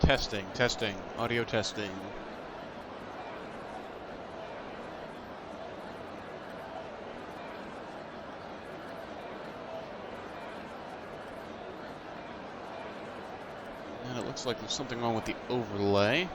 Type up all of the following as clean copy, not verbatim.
Testing, audio testing. And it looks like there's something wrong with the overlay.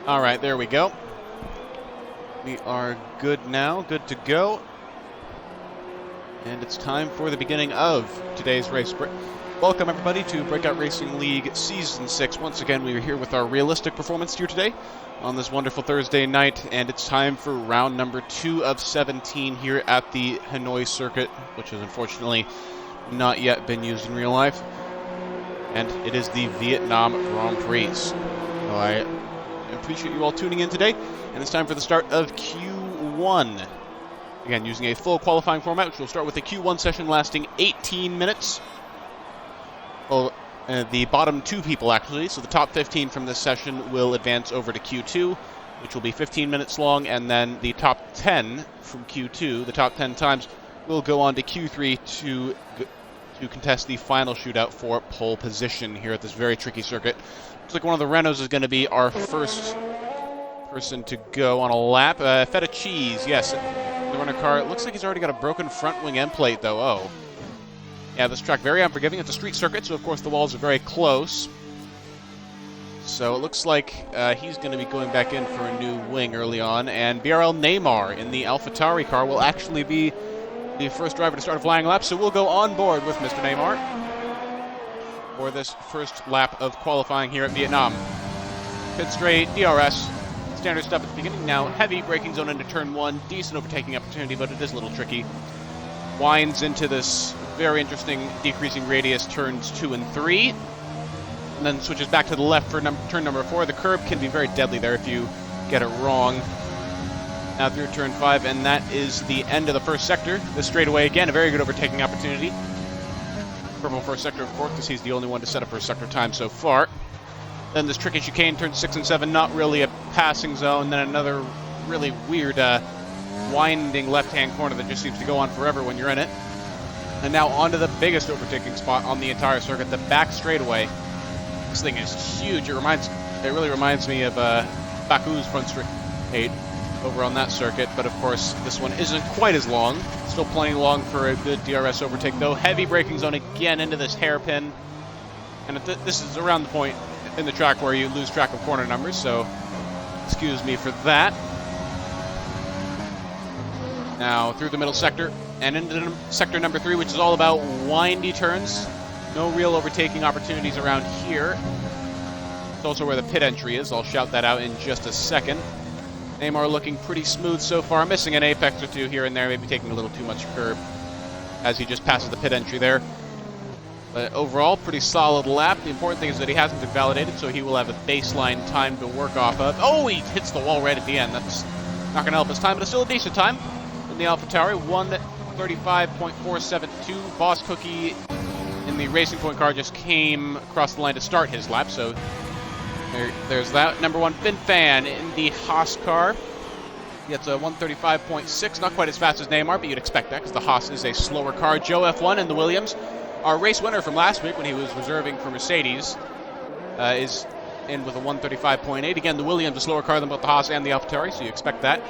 All right, there we go. We are good now, good to go. And it's time for the beginning of today's race. Welcome, everybody, to Breakout Racing League Season 6. Once again, we are here with our realistic performance here today on this wonderful Thursday night, and it's time for round number 2 of 17 here at the Hanoi circuit, which has unfortunately not yet been used in real life. And it is the Vietnam Grand Prix. So I appreciate you all tuning in today, and it's time for the start of Q1. Again, using a full qualifying format, which will start with a Q1 session lasting 18 minutes. Well, the bottom 2 people, actually, so the top 15 from this session will advance over to Q2, which will be 15 minutes long, and then the top 10 from Q2, the top 10 times, will go on to Q3 to contest the final shootout for pole position here at this very tricky circuit. Looks like one of the Renaults is going to be our first person to go on a lap. Feta Cheese, yes, the runner car. It looks like he's already got a broken front wing end plate, though. Oh. Yeah, this track very unforgiving. It's a street circuit, so of course the walls are very close. So it looks like he's going to be going back in for a new wing early on. And BRL Neymar in the AlphaTauri car will actually be the first driver to start a flying lap, so we'll go on board with Mr. Neymar for this first lap of qualifying here at Vietnam. Pit straight, DRS, standard stuff at the beginning. Now heavy braking zone into turn 1, decent overtaking opportunity, but it is a little tricky. Winds into this very interesting decreasing radius turns 2 and 3, and then switches back to the left for turn number 4. The curb can be very deadly there if you get it wrong. Now through turn 5, and that is the end of the first sector. This straightaway, again, a very good overtaking opportunity. Purple first sector, of course, because he's the only one to set up first sector time so far. Then this tricky chicane, turns 6 and 7, not really a passing zone. Then another really weird winding left-hand corner that just seems to go on forever when you're in it. And now onto the biggest overtaking spot on the entire circuit, the back straightaway. This thing is huge. It really reminds me of Baku's front straight over on that circuit, but of course this one isn't quite as long. Still plenty long for a good DRS overtake though. Heavy braking zone again into this hairpin, and this is around the point in the track where you lose track of corner numbers, so excuse me for that. Now through the middle sector and into sector number 3, which is all about windy turns. No real overtaking opportunities around here. It's also where the pit entry is. I'll shout that out in just a second. Neymar looking pretty smooth so far, missing an apex or 2 here and there, maybe taking a little too much curb as he just passes the pit entry there. But overall, pretty solid lap. The important thing is that he hasn't been validated, so he will have a baseline time to work off of. Oh, he hits the wall right at the end. That's not going to help his time, but it's still a decent time in the AlphaTauri. 1:35.472. Boss Cookie in the Racing Point car just came across the line to start his lap, so there's that. Number 1, Fin Fan in the Haas car. He gets a 1:35.6, not quite as fast as Neymar, but you'd expect that because the Haas is a slower car. J0E F1 in the Williams, our race winner from last week when he was reserving for Mercedes, is in with a 1:35.8. Again, the Williams is a slower car than both the Haas and the AlphaTauri, so you expect that.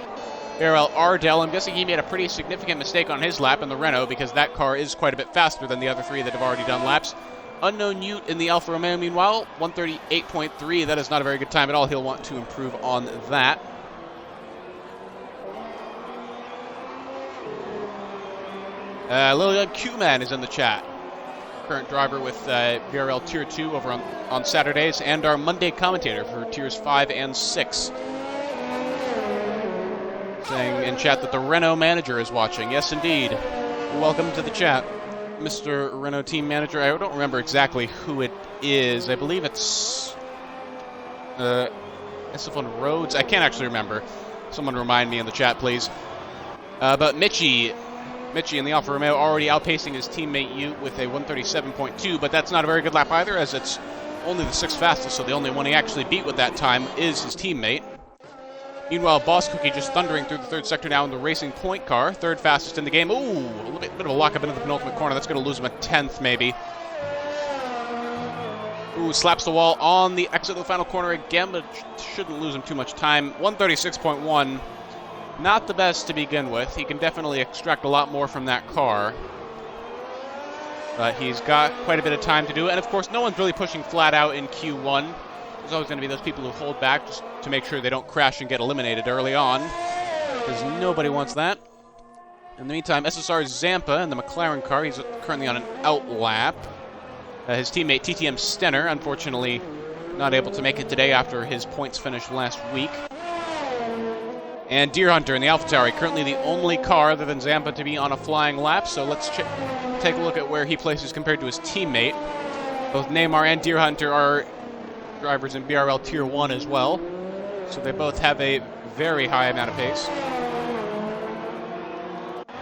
BRL Ardell, I'm guessing he made a pretty significant mistake on his lap in the Renault because that car is quite a bit faster than the other 3 that have already done laps. Unknown Ute in the Alfa Romeo, meanwhile, 1:38.3. That is not a very good time at all. He'll want to improve on that. Lilian Q-Man is in the chat. current driver with BRL Tier 2 over on Saturdays, and our Monday commentator for Tiers 5 and 6. Saying in chat that the Renault manager is watching. Yes, indeed. Welcome to the chat, Mr. Renault team manager. I don't remember exactly who it is. I believe it's SF1 Rhodes. I can't actually remember. Someone remind me in the chat, please. But Mitchie in the Alfa Romeo already outpacing his teammate Ute with a 137.2, but that's not a very good lap either, as it's only the 6th fastest, so the only one he actually beat with that time is his teammate. Meanwhile, Boss Cookie just thundering through the 3rd sector now in the Racing Point car, 3rd fastest in the game. Ooh, a little bit of a lockup into the penultimate corner. That's going to lose him a 10th, maybe. Ooh, slaps the wall on the exit of the final corner again, but shouldn't lose him too much time. 136.1, not the best to begin with. He can definitely extract a lot more from that car. But he's got quite a bit of time to do it. And of course, no one's really pushing flat out in Q1. There's always going to be those people who hold back just to make sure they don't crash and get eliminated early on, because nobody wants that. In the meantime, SSR Zampa in the McLaren car. He's currently on an out lap. His teammate TTM Stenner, unfortunately, not able to make it today after his points finished last week. And Deer Hunter in the AlphaTauri, currently the only car other than Zampa to be on a flying lap. So let's take a look at where he places compared to his teammate. Both Neymar and Deer Hunter are drivers in BRL Tier 1 as well, so they both have a very high amount of pace.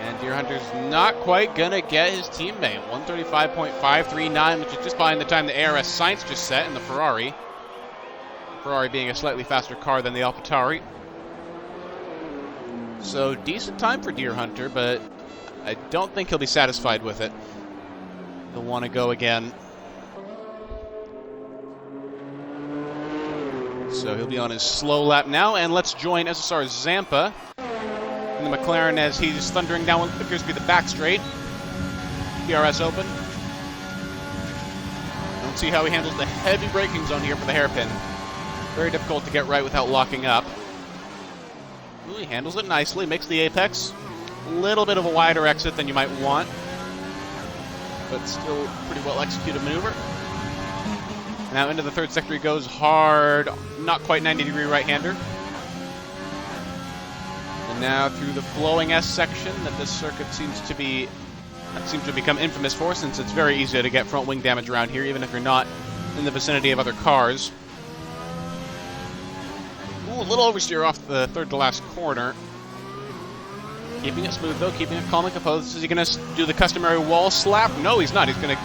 And Deer Hunter's not quite gonna get his teammate. 135.539, which is just behind the time the ARS Sainz just set in the Ferrari. Ferrari being a slightly faster car than the AlphaTauri. So decent time for Deer Hunter, but I don't think he'll be satisfied with it. He'll want to go again. So he'll be on his slow lap now, and let's join SSR Zampa in the McLaren as he's thundering down what appears to be the back straight. DRS open. Don't see how he handles the heavy braking zone here for the hairpin. Very difficult to get right without locking up. Ooh, he handles it nicely, makes the apex. A little bit of a wider exit than you might want, but still pretty well executed maneuver. Now into the 3rd sector he goes hard, not quite 90-degree right-hander. And now through the flowing S section that this circuit seems to become infamous for, since it's very easy to get front wing damage around here, even if you're not in the vicinity of other cars. Ooh, a little oversteer off the 3rd to last corner. Keeping it smooth though, keeping it calm and composed. Is he going to do the customary wall slap? No, he's not. He's going to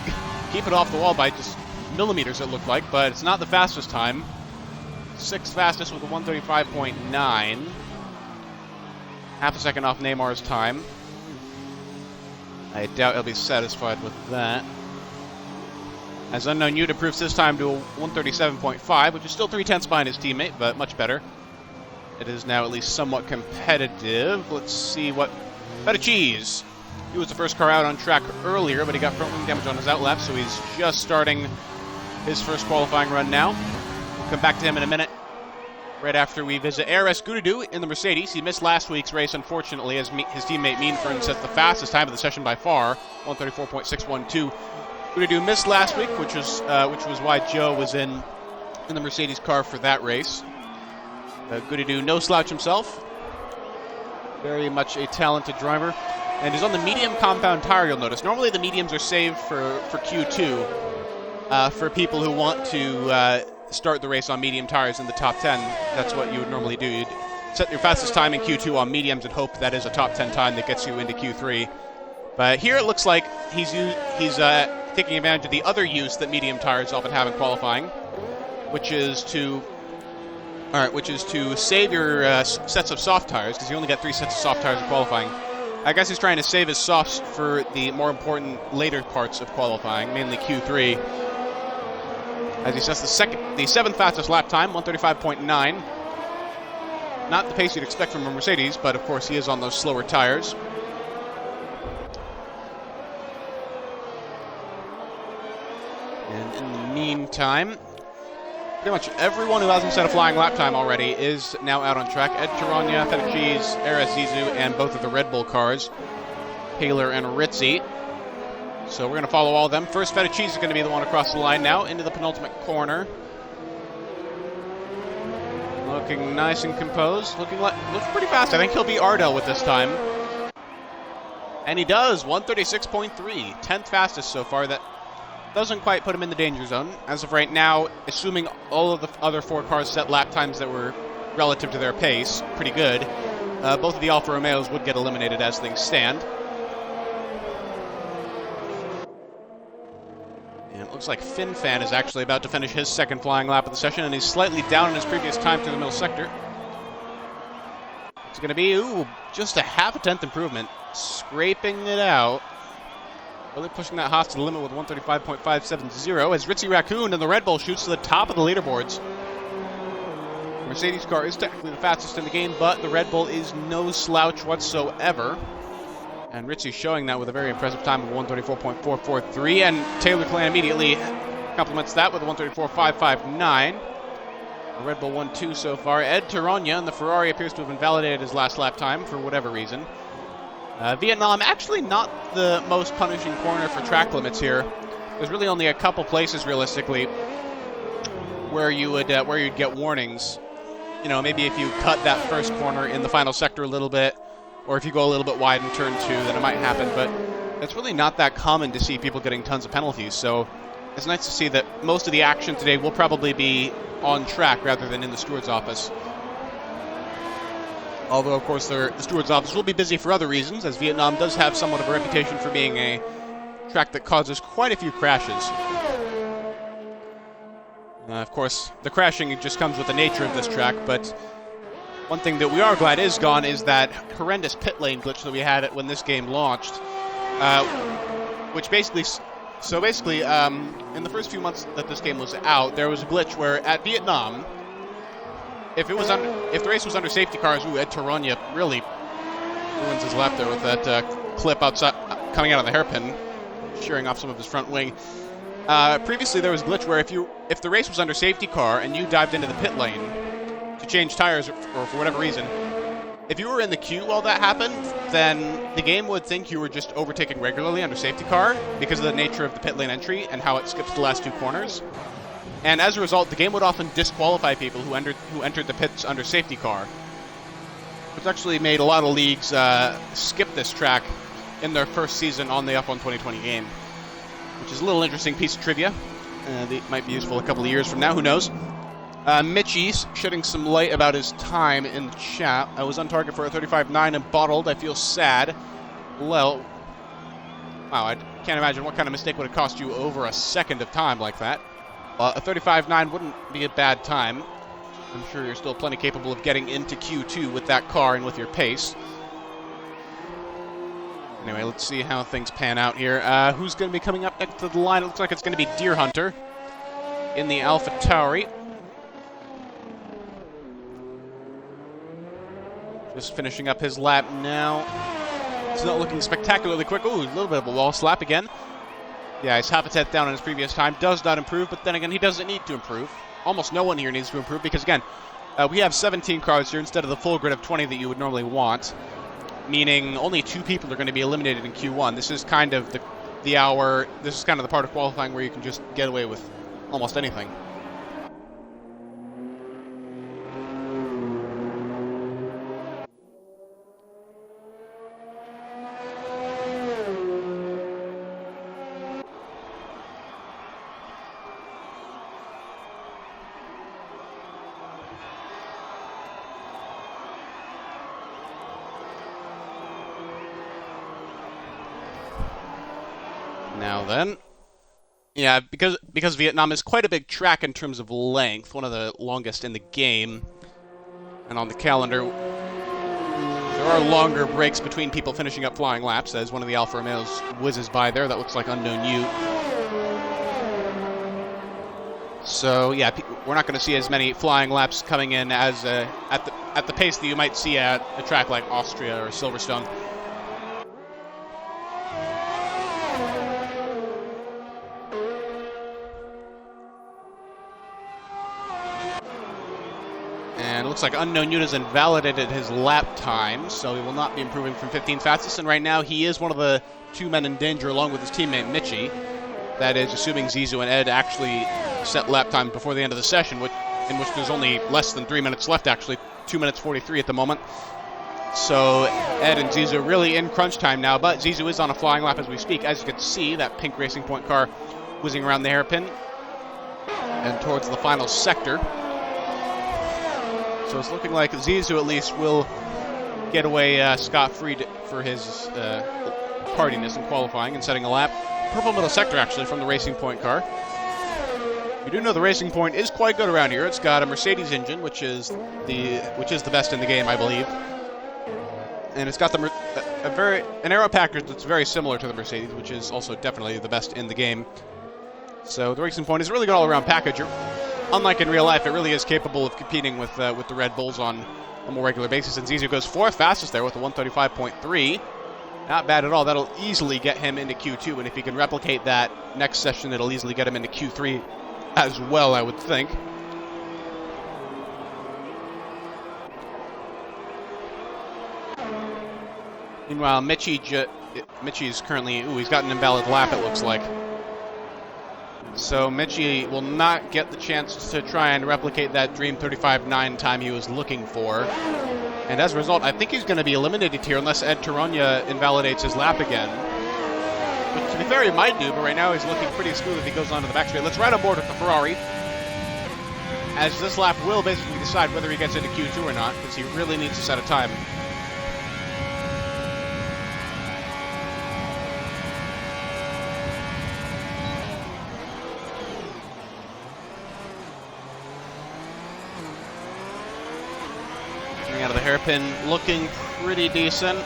keep it off the wall by just millimeters, it looked like, but it's not the fastest time. 6th fastest with a 135.9. Half a second off Neymar's time. I doubt he'll be satisfied with that. As Unknown Ute improves his time to a 137.5, which is still 3/10 behind his teammate, but much better. It is now at least somewhat competitive. Let's see what... Better cheese! He was the first car out on track earlier, but he got front wing damage on his outlap, so he's just starting his first qualifying run now. We'll come back to him in a minute, right after we visit ARS Gudadu in the Mercedes. He missed last week's race, unfortunately, as his teammate Meanfern sets the fastest time of the session by far, 134.612. Gudadu missed last week, which was why Joe was in the Mercedes car for that race. Gudadu, no slouch himself. Very much a talented driver. And he's on the medium compound tire, you'll notice. Normally the mediums are saved for Q2. For people who want to start the race on medium tires in the top 10, that's what you would normally do. You'd set your fastest time in Q2 on mediums and hope that is a top 10 time that gets you into Q3. But here it looks like he's taking advantage of the other use that medium tires often have in qualifying, which is to save your sets of soft tires, because you only get 3 sets of soft tires in qualifying. I guess he's trying to save his softs for the more important later parts of qualifying, mainly Q3. As he sets the 7th fastest lap time, 135.9. Not the pace you'd expect from a Mercedes, but of course he is on those slower tires. And in the meantime, pretty much everyone who hasn't set a flying lap time already is now out on track. Ed Tirania, Feta Cheese, Ares Zizou, and both of the Red Bull cars, Taylor and Ritzy. So we're going to follow all of them. First Fettuccine is going to be the one across the line now into the penultimate corner. Looking nice and composed. Looking pretty fast. I think he'll be Ardell with this time. And he does. 136.3. 10th fastest so far. That doesn't quite put him in the danger zone. As of right now, assuming all of the other 4 cars set lap times that were relative to their pace, pretty good. Both of the Alfa Romeos would get eliminated as things stand. And it looks like FinFan is actually about to finish his second flying lap of the session, and he's slightly down in his previous time through the middle sector. It's going to be, just a half a tenth improvement. Scraping it out. Really pushing that Haas to the limit with 135.570 as Ritzy Raccoon and the Red Bull shoots to the top of the leaderboards. Mercedes car is technically the fastest in the game, but the Red Bull is no slouch whatsoever. And Ritzy showing that with a very impressive time of 134.443, and Taylor Clan immediately complements that with a 134.559. The Red Bull 1-2 so far. Ed Taronja and the Ferrari appears to have invalidated his last lap time for whatever reason. Vietnam actually not the most punishing corner for track limits here. There's really only a couple places realistically where you'd get warnings. You know, maybe if you cut that first corner in the final sector a little bit, or if you go a little bit wide in turn 2, then it might happen. But it's really not that common to see people getting tons of penalties. So it's nice to see that most of the action today will probably be on track rather than in the steward's office. Although, of course, the steward's office will be busy for other reasons, as Vietnam does have somewhat of a reputation for being a track that causes quite a few crashes. Of course, the crashing just comes with the nature of this track, but one thing that we are glad is gone is that horrendous pit lane glitch that we had when this game launched, which basically... So basically, in the first few months that this game was out, there was a glitch where at Vietnam, if the race was under safety cars, Ed Taronja really ruins his lap there with that clip outside coming out of the hairpin, shearing off some of his front wing. Previously, there was a glitch where if the race was under safety car and you dived into the pit lane to change tires or for whatever reason, if you were in the queue while that happened, then the game would think you were just overtaking regularly under safety car because of the nature of the pit lane entry and how it skips the last 2 corners. And as a result, the game would often disqualify people who entered the pits under safety car, which actually made a lot of leagues skip this track in their first season on the F1 2020 game, which is a little interesting piece of trivia. That might be useful a couple of years from now, who knows. Mitchie's shedding some light about his time in the chat. I was on target for a 35.9 and bottled. I feel sad. Well, wow, I can't imagine what kind of mistake would have cost you over a second of time like that. A 35.9 wouldn't be a bad time. I'm sure you're still plenty capable of getting into Q2 with that car and with your pace. Anyway, let's see how things pan out here. Who's going to be coming up next to the line? It looks like it's going to be Deer Hunter in the Alpha Tauri. Just finishing up his lap now. It's not looking spectacularly quick. Ooh, a little bit of a wall slap again. Yeah, he's half a tenth down on his previous time. Does not improve, but then again, he doesn't need to improve. Almost no one here needs to improve because, again, we have 17 cars here instead of the full grid of 20 that you would normally want, meaning only 2 people are going to be eliminated in Q1. This is kind of this is kind of the part of qualifying where you can just get away with almost anything. Now then, yeah, because Vietnam is quite a big track in terms of length, one of the longest in the game, and on the calendar, there are longer breaks between people finishing up flying laps, as one of the Alfa Romeos whizzes by there. That looks like Unknown Ute. So yeah, we're not going to see as many flying laps coming in as at the pace that you might see at a track like Austria or Silverstone. Looks looks like Unknown Youth has invalidated his lap time, so he will not be improving from 15 fastest. And right now, he is one of the 2 men in danger, along with his teammate Mitchie. That is, assuming Zizou and Ed actually set lap time before the end of the session, in which there's only less than 3 minutes left, actually. 2 minutes 43 at the moment. So Ed and Zizou really in crunch time now, but Zizou is on a flying lap as we speak. As you can see, that pink Racing Point car whizzing around the hairpin and towards the final sector. So it's looking like Zizou at least will get away scot-free for his tardiness in qualifying and setting a lap. Purple middle sector, actually, from the Racing Point car. You do know the Racing Point is quite good around here. It's got a Mercedes engine, which is the best in the game, I believe. And it's got an aero package that's very similar to the Mercedes, which is also definitely the best in the game. So the Racing Point is a really good all-around package. Unlike in real life, it really is capable of competing with the Red Bulls on a more regular basis. And Zizou goes 4th fastest there with a 135.3. Not bad at all. That'll easily get him into Q2, and if he can replicate that next session, it'll easily get him into Q3 as well, I would think. Meanwhile, Mitchie is currently... Ooh, he's got an invalid lap, it looks like. So Mitchie will not get the chance to try and replicate that dream 35.9 time he was looking for. And as a result, I think he's going to be eliminated here unless Ed Taronja invalidates his lap again. But to be fair, he might do, but right now he's looking pretty smooth if he goes onto the back straight. Let's ride on board with the Ferrari, as this lap will basically decide whether he gets into Q2 or not, because he really needs to set a time. Out of the hairpin, looking pretty decent.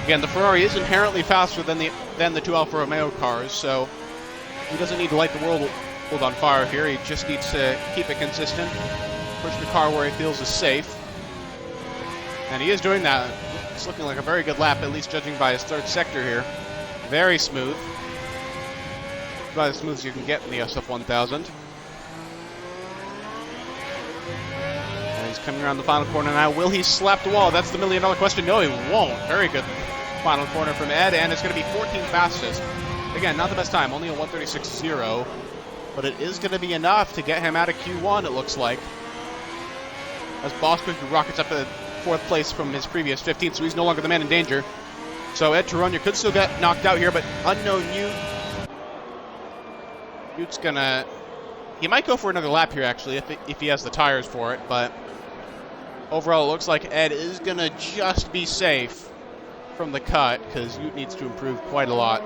Again, the Ferrari is inherently faster than the 2 Alfa Romeo cars, so he doesn't need to light the world on fire here. He just needs to keep it consistent, push the car where he feels is safe, and he is doing that. It's looking like a very good lap, at least judging by his 3rd sector here. Very smooth, about as smooth as you can get in the SF1000. Coming around the final corner now. Will he slap the wall? That's the million-dollar question. No, he won't. Very good final corner from Ed, and it's going to be 14th fastest. Again, not the best time, only a 136.0, but it is going to be enough to get him out of Q1, it looks like. As Boswick rockets up to 4th place from his previous 15th, so he's no longer the man in danger. So Ed Taronja could still get knocked out here, but Unknown Youth's going to... He might go for another lap here, actually, if he has the tires for it, but... Overall, it looks like Ed is going to just be safe from the cut, because Ute needs to improve quite a lot.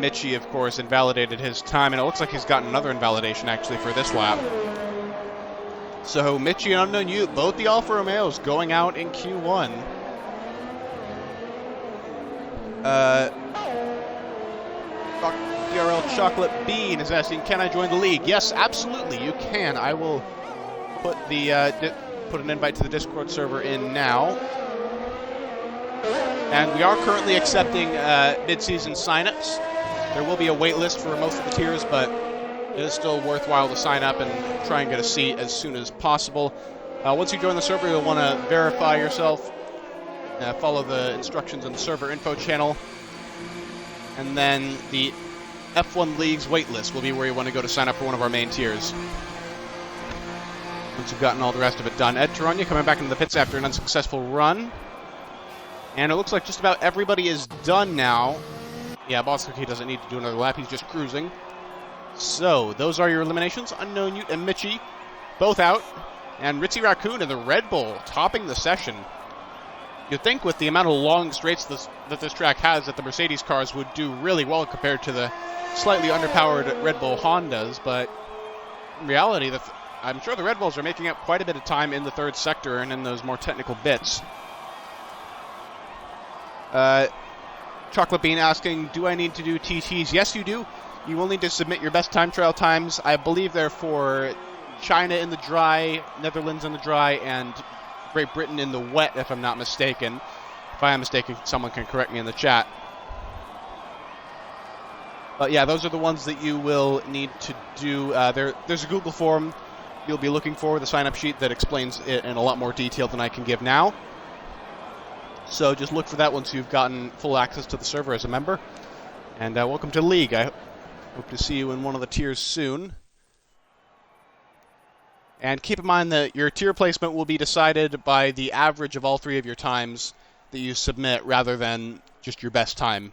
Mitchie, of course, invalidated his time, and it looks like he's gotten another invalidation, actually, for this lap. So Mitchie and Unknown Youth, both the Alfa Romeos, going out in Q1. BRL Chocolate Bean is asking, can I join the league? Yes, absolutely, you can. I will... put an invite to the Discord server in now. And we are currently accepting mid-season signups. There will be a wait list for most of the tiers, but it is still worthwhile to sign up and try and get a seat as soon as possible. Once you join the server, you'll want to verify yourself, follow the instructions in the server info channel, and then the F1 League's wait list will be where you want to go to sign up for one of our main tiers. Once you've gotten all the rest of it done. Ed Taronja coming back into the pits after an unsuccessful run. And it looks like just about everybody is done now. Yeah, Boswick doesn't need to do another lap. He's just cruising. So, those are your eliminations. Unknown Youth and Mitchie, both out. And Ritzy Raccoon and the Red Bull topping the session. You'd think with the amount of long straights that this track has that the Mercedes cars would do really well compared to the slightly underpowered Red Bull Hondas, but in reality, I'm sure the Red Bulls are making up quite a bit of time in the 3rd sector and in those more technical bits. Chocolate Bean asking, do I need to do TTs? Yes, you do. You will need to submit your best time trial times. I believe they're for China in the dry, Netherlands in the dry, and Great Britain in the wet, if I'm not mistaken. If I am mistaken, someone can correct me in the chat. But yeah, those are the ones that you will need to do. There's a Google form you'll be looking for, the sign-up sheet that explains it in a lot more detail than I can give now. So just look for that once you've gotten full access to the server as a member. And welcome to the league. I hope to see you in one of the tiers soon. And keep in mind that your tier placement will be decided by the average of all 3 of your times that you submit rather than just your best time.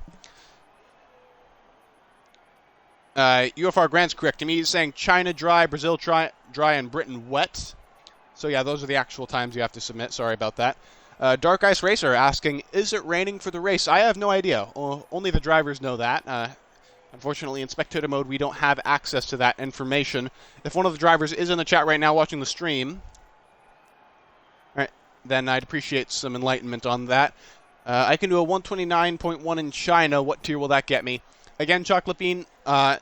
UFR Grant's correct. To me, he's saying China dry, Brazil dry, and Britain wet. So yeah, those are the actual times you have to submit. Sorry about that. Dark Ice Racer asking, is it raining for the race? I have no idea. Only the drivers know that. Unfortunately, in spectator mode, we don't have access to that information. If one of the drivers is in the chat right now watching the stream, right, then I'd appreciate some enlightenment on that. I can do a 129.1 in China. What tier will that get me? Again, Chocolate Bean, what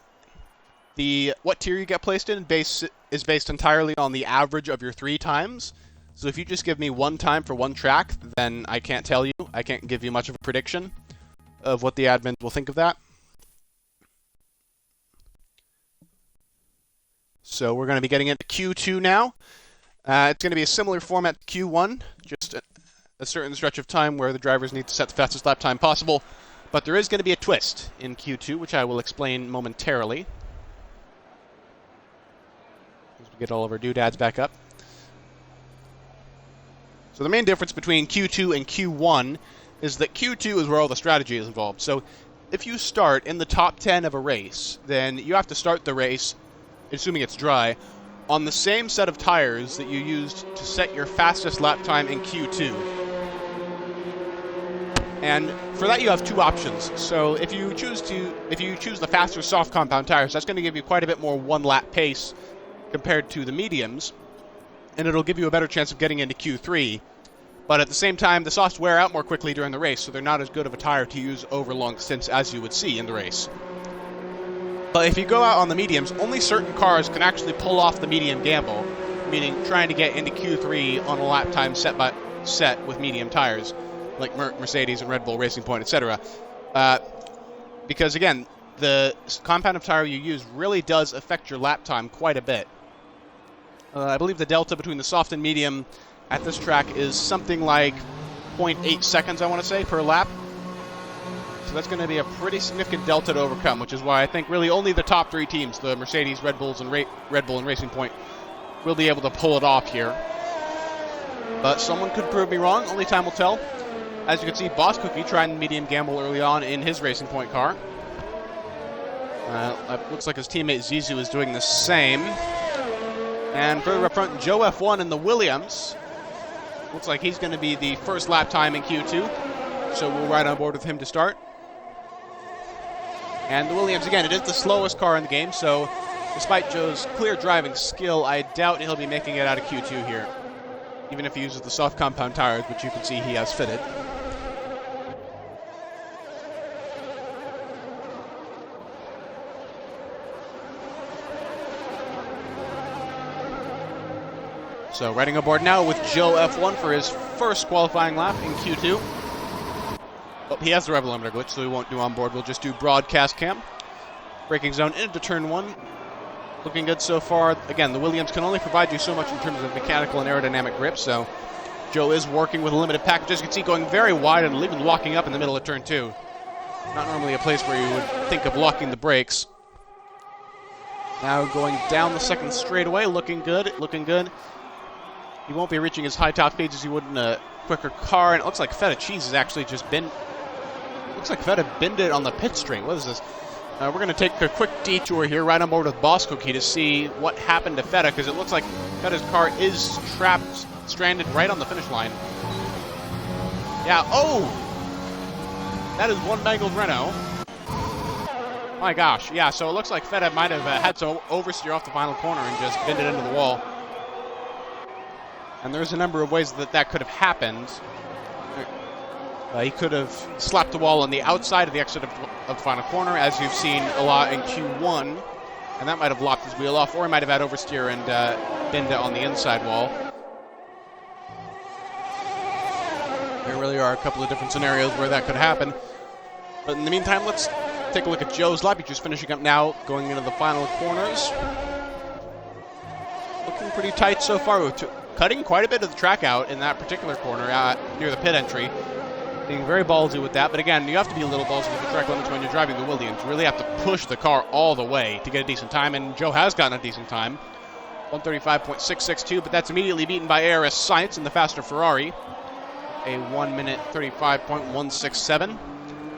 tier you get placed in is based entirely on the average of your 3 times. So if you just give me 1 time for 1 track, then I can't tell you. I can't give you much of a prediction of what the admin will think of that. So we're going to be getting into Q2 now. It's going to be a similar format to Q1, just a certain stretch of time where the drivers need to set the fastest lap time possible. But there is going to be a twist in Q2, which I will explain momentarily. As we get all of our doodads back up. So the main difference between Q2 and Q1 is that Q2 is where all the strategy is involved. So if you start in the top 10 of a race, then you have to start the race, assuming it's dry, on the same set of tires that you used to set your fastest lap time in Q2. And for that you have 2 options. So if you choose the faster soft compound tires, that's going to give you quite a bit more 1-lap pace compared to the mediums, and it'll give you a better chance of getting into Q3. But at the same time, the softs wear out more quickly during the race, so they're not as good of a tire to use over long stints as you would see in the race. But if you go out on the mediums, only certain cars can actually pull off the medium gamble, meaning trying to get into Q3 on a lap time set with medium tires, like Mercedes and Red Bull Racing Point, etc. Because again, the compound of tire you use really does affect your lap time quite a bit. I believe the delta between the soft and medium at this track is something like 0.8 seconds, I want to say, per lap. So that's going to be a pretty significant delta to overcome, which is why I think really only the top 3 teams, the Mercedes, Red Bull, and Racing Point, will be able to pull it off here. But someone could prove me wrong. Only time will tell. As you can see, Boss Cookie tried the medium gamble early on in his Racing Point car. Looks like his teammate Zizou is doing the same. And further up front, J0E F1 in the Williams. Looks like he's going to be the first lap time in Q2. So we'll ride on board with him to start. And the Williams, again, it is the slowest car in the game, so despite Joe's clear driving skill, I doubt he'll be making it out of Q2 here, even if he uses the soft compound tires, which you can see he has fitted. So riding aboard now with J0E F1 for his first qualifying lap in Q2. Oh, he has the rev limiter glitch, so we won't do on board. We'll just do broadcast cam. Braking zone into turn 1. Looking good so far. Again, the Williams can only provide you so much in terms of mechanical and aerodynamic grip, so Joe is working with a limited package. As you can see, going very wide and even locking up in the middle of turn 2. Not normally a place where you would think of locking the brakes. Now going down the second straightaway, looking good, looking good. He won't be reaching as high top speeds as he would in a quicker car, and it looks like Feta Cheese has actually just been... Looks like Feta binned it on the pit straight. What is this? We're going to take a quick detour here right on board with Boss Cookie to see what happened to Feta, because it looks like Feta's car is trapped, stranded right on the finish line. Yeah, oh! That is one mangled Renault. My gosh, yeah, so it looks like Feta might have had to oversteer off the final corner and just binned it into the wall. And there's a number of ways that that could have happened. He could have slapped the wall on the outside of the exit of the final corner, as you've seen a lot in Q1, and that might have lopped his wheel off, or he might have had oversteer and binned it on the inside wall. There really are a couple of different scenarios where that could happen. But in the meantime, let's take a look at Joe's lap. He's just finishing up now, going into the final corners. Looking pretty tight so far, cutting quite a bit of the track out in that particular corner near the pit entry. Being very ballsy with that, but again, you have to be a little ballsy with the track limits when you're driving the Williams. You really have to push the car all the way to get a decent time, and Joe has gotten a decent time. 1:35.662, but that's immediately beaten by ARS Science in the faster Ferrari. A 1:35.167.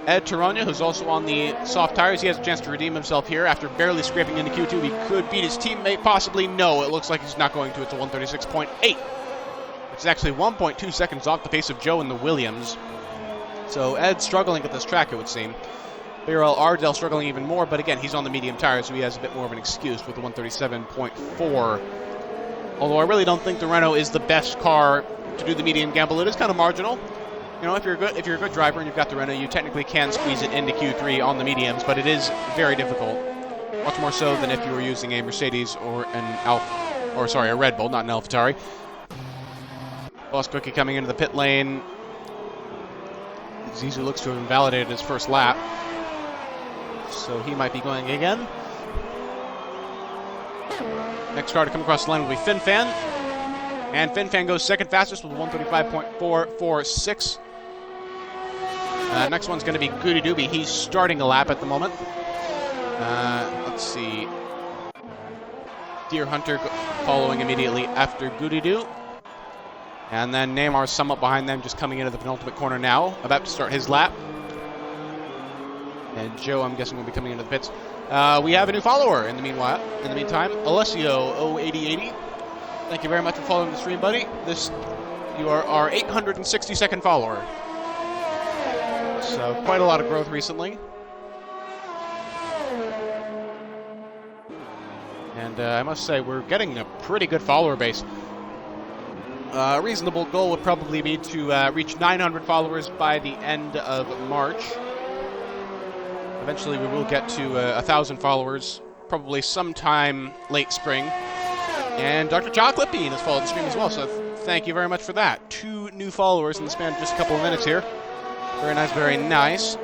Ed Tarogna, who's also on the soft tires, he has a chance to redeem himself here after barely scraping into Q2. He could beat his teammate, possibly. No, it looks like he's not going to. It's a 1:36.8, which is actually 1.2 seconds off the pace of Joe in the Williams. So Ed's struggling at this track, it would seem. BRL Ardell struggling even more, but again, he's on the medium tires, so he has a bit more of an excuse with the 1:37.4. Although I really don't think the Renault is the best car to do the medium gamble. It is kind of marginal. You know, if you're a good driver and you've got the Renault, you technically can squeeze it into Q3 on the mediums, but it is very difficult. Much more so than if you were using a Mercedes or a Red Bull, not an AlphaTauri. Boss Cookie coming into the pit lane. Zizou looks to have invalidated his first lap, so he might be going again. Next car to come across the line will be FinFan, and FinFan goes second fastest with a 1:35.446. Next one's going to be Goody Doobie. He's starting a lap at the moment. Let's see. Deer Hunter following immediately after Goody Doo. And then Neymar's somewhat behind them, just coming into the penultimate corner now, about to start his lap. And Joe, I'm guessing, will be coming into the pits. We have a new follower in the meantime, Alessio 08080. Thank you very much for following the stream, buddy. You are our 862nd follower. So quite a lot of growth recently. And I must say, we're getting a pretty good follower base. A reasonable goal would probably be to reach 900 followers by the end of March. Eventually we will get to 1,000 followers, probably sometime late spring. And Dr. Chocolate Bean has followed the stream as well, so thank you very much for that. 2 new followers in the span of just a couple of minutes here. Very nice, very nice.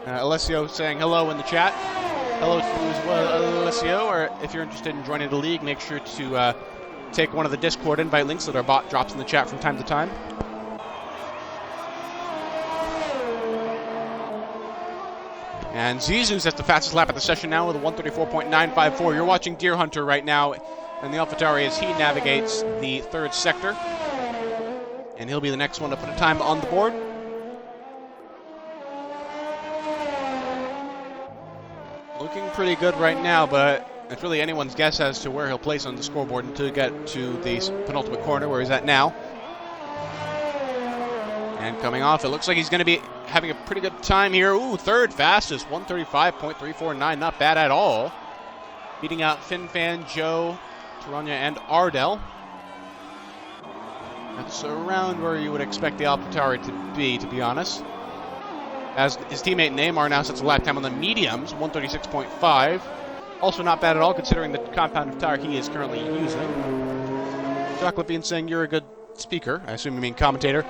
Alessio saying hello in the chat. Hello to you as well, Alessio, or if you're interested in joining the league, make sure to take one of the Discord invite links that our bot drops in the chat from time to time. And Zizou's at the fastest lap of the session now with a 1:34.954. You're watching Deer Hunter right now and the AlphaTauri as he navigates the third sector. And he'll be the next one to put a time on the board. Looking pretty good right now, but it's really anyone's guess as to where he'll place on the scoreboard until you get to the penultimate corner where he's at now. And coming off, it looks like he's going to be having a pretty good time here. Ooh, third fastest, 1:35.349, not bad at all. Beating out FinFan, Joe, Tarogna, and Ardell. That's around where you would expect the AlphaTauri to be honest. As his teammate Neymar now sets a lap time on the mediums, 1:36.5. Also not bad at all, considering the compound of tire he is currently using. Chocolate Bean saying you're a good speaker. I assume you mean commentator.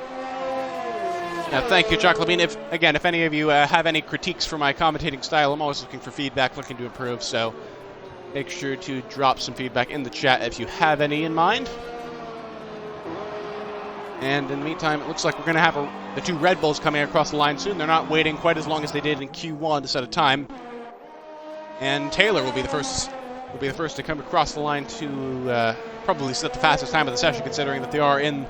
Yeah, thank you, Chocolate Bean. If any of you have any critiques for my commentating style, I'm always looking for feedback, looking to improve, so make sure to drop some feedback in the chat if you have any in mind. And in the meantime, it looks like we're going to have the 2 Red Bulls coming across the line soon. They're not waiting quite as long as they did in Q1 to set a time. And Taylor will be the first to come across the line to probably set the fastest time of the session, considering that they are in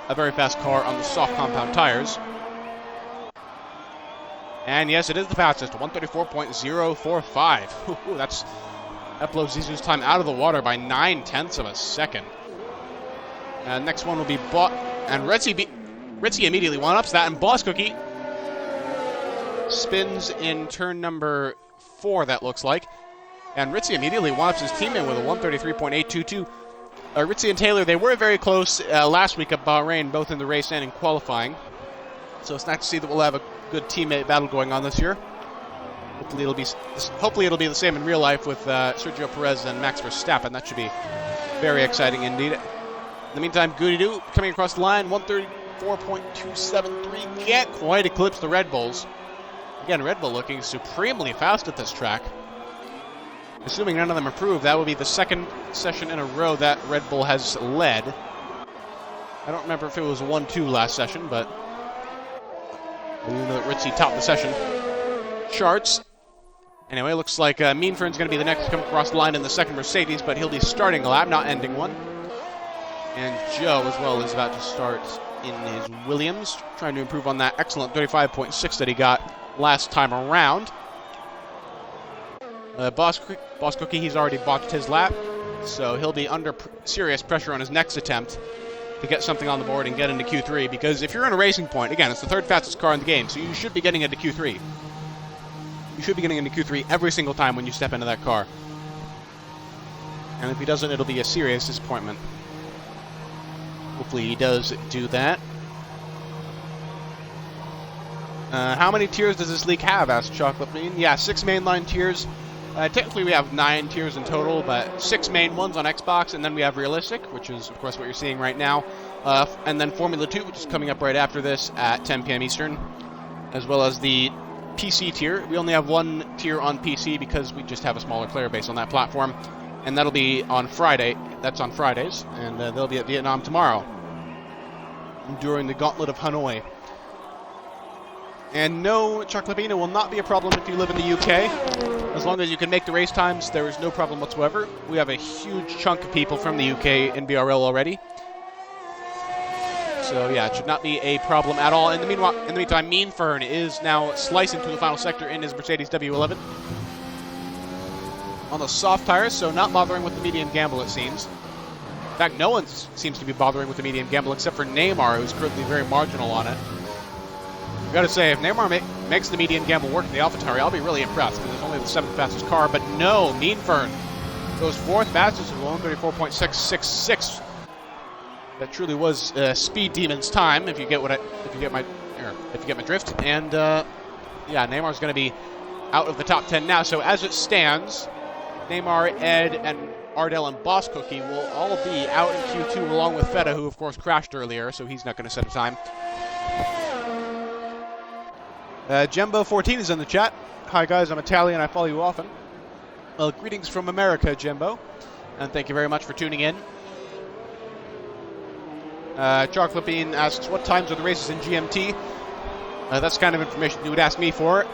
a very fast car on the soft compound tires. And yes, it is the fastest, 1:34.045. That blows Zizou's time out of the water by 9/10 of a second. Next one will be and Ritzy immediately one-ups that, and Boss Cookie spins in turn number 4, that looks like. And Ritzy immediately one-ups his teammate with a 1:33.822. Ritzy and Taylor, they were very close last week at Bahrain, both in the race and in qualifying. So it's nice to see that we'll have a good teammate battle going on this year. Hopefully it'll be the same in real life with Sergio Perez and Max Verstappen. That should be very exciting indeed. In the meantime, Goody Doo coming across the line, 1:34.273. Can't quite eclipse the Red Bulls. Again, Red Bull looking supremely fast at this track. Assuming none of them improve, that will be the second session in a row that Red Bull has led. I don't remember if it was 1-2 last session, but we know that Ritzy topped the session charts. Anyway, looks like Meanfern's going to be the next to come across the line in the second Mercedes, but he'll be starting a lap, not ending one. And Joe, as well, is about to start in his Williams, trying to improve on that excellent 35.6 that he got last time around. Boss Cookie, he's already botched his lap, so he'll be under serious pressure on his next attempt to get something on the board and get into Q3, because if you're in a Racing Point, again, it's the third fastest car in the game, so you should be getting into Q3. You should be getting into Q3 every single time when you step into that car. And if he doesn't, it'll be a serious disappointment. Hopefully he does do that. How many tiers does this league have, asked Chocolate Bean. Yeah, 6 mainline tiers. Technically we have 9 tiers in total, but 6 main ones on Xbox, and then we have Realistic, which is, of course, what you're seeing right now. And then Formula 2, which is coming up right after this at 10 p.m. Eastern, as well as the PC tier. We only have 1 tier on PC because we just have a smaller player base on that platform, and that'll be on Friday. That's on Fridays, and they'll be at Vietnam tomorrow during the Gauntlet of Hanoi. And no, Chocolabina will not be a problem if you live in the UK. As long as you can make the race times, there is no problem whatsoever. We have a huge chunk of people from the UK in BRL already. So yeah, it should not be a problem at all. In the meantime, Meanfern is now slicing through the final sector in his Mercedes W11 on the soft tires, so not bothering with the medium gamble, it seems. In fact, no one seems to be bothering with the medium gamble except for Neymar, who's currently very marginal on it. I've got to say, if Neymar makes the median gamble work in the AlphaTauri, I'll be really impressed, because it's only the 7th fastest car. But no, Meanfern goes 4th fastest with 1:34.666. That truly was Speed Demon's time, if you get my drift. And yeah, Neymar's going to be out of the top 10 now. So as it stands, Neymar, Ed, and Ardell and Boss Cookie will all be out in Q2, along with Feta, who of course crashed earlier, so he's not going to set a time. Jembo14 is in the chat. Hi guys, I'm Italian, I follow you often. Well, greetings from America, Jembo. And thank you very much for tuning in. Chocolate Bean asks, what times are the races in GMT? That's the kind of information you would ask me for.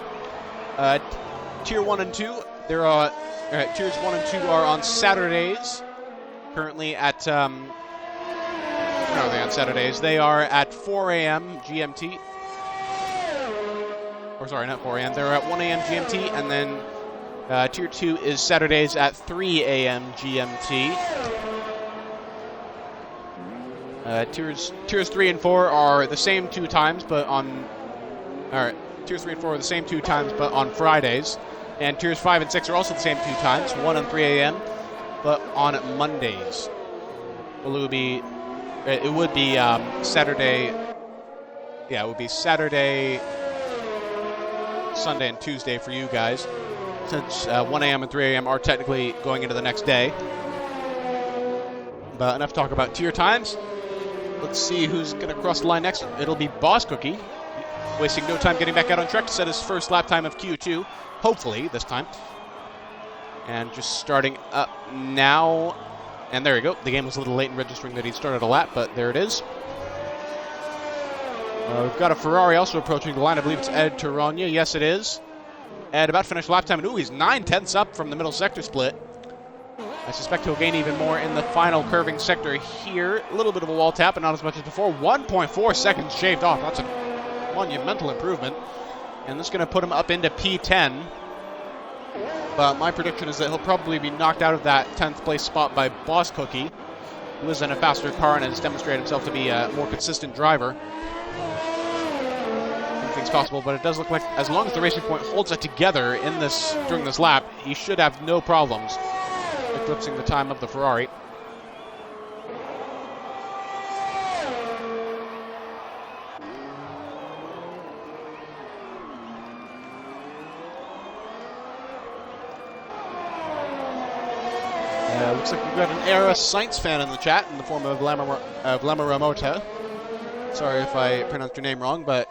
Tier 1 and 2, there are tiers 1 and 2 are on Saturdays. Currently at where are they on Saturdays? They are at 4 a.m. GMT. Or sorry, not 4 a.m. They're at 1 a.m. GMT, and then Tier 2 is Saturdays at 3 a.m. GMT. Tiers 3 and 4 are the same 2 times, but on... Alright, Tiers 3 and 4 are the same 2 times, but on Fridays. And Tiers 5 and 6 are also the same 2 times, 1 and 3 a.m., but on Mondays. Well, it would be Saturday... Yeah, it would be Saturday... Sunday and Tuesday for you guys, since 1 a.m. and 3 a.m. are technically going into the next day. But enough talk about tier times. Let's see who's going to cross the line next. It'll be Boss Cookie, wasting no time getting back out on track to set his first lap time of Q2, hopefully this time. And just starting up now. And there you go. The game was a little late in registering that he'd started a lap, but there it is. We've got a Ferrari also approaching the line. I believe it's Ed Turogna. Yes, it is. Ed about to finish lap time. And ooh, he's 9/10 up from the middle sector split. I suspect he'll gain even more in the final curving sector here. A little bit of a wall tap, but not as much as before. 1.4 seconds shaved off. That's a monumental improvement. And this is going to put him up into P10. But my prediction is that he'll probably be knocked out of that 10th place spot by Boss Cookie, who is in a faster car and has demonstrated himself to be a more consistent driver. Anything's possible, but it does look like as long as the Racing Point holds it together in during this lap, he should have no problems eclipsing the time of the Ferrari. Looks like we've got an Era Sainz fan in the chat in the form of Lamaramota. Sorry if I pronounced your name wrong, but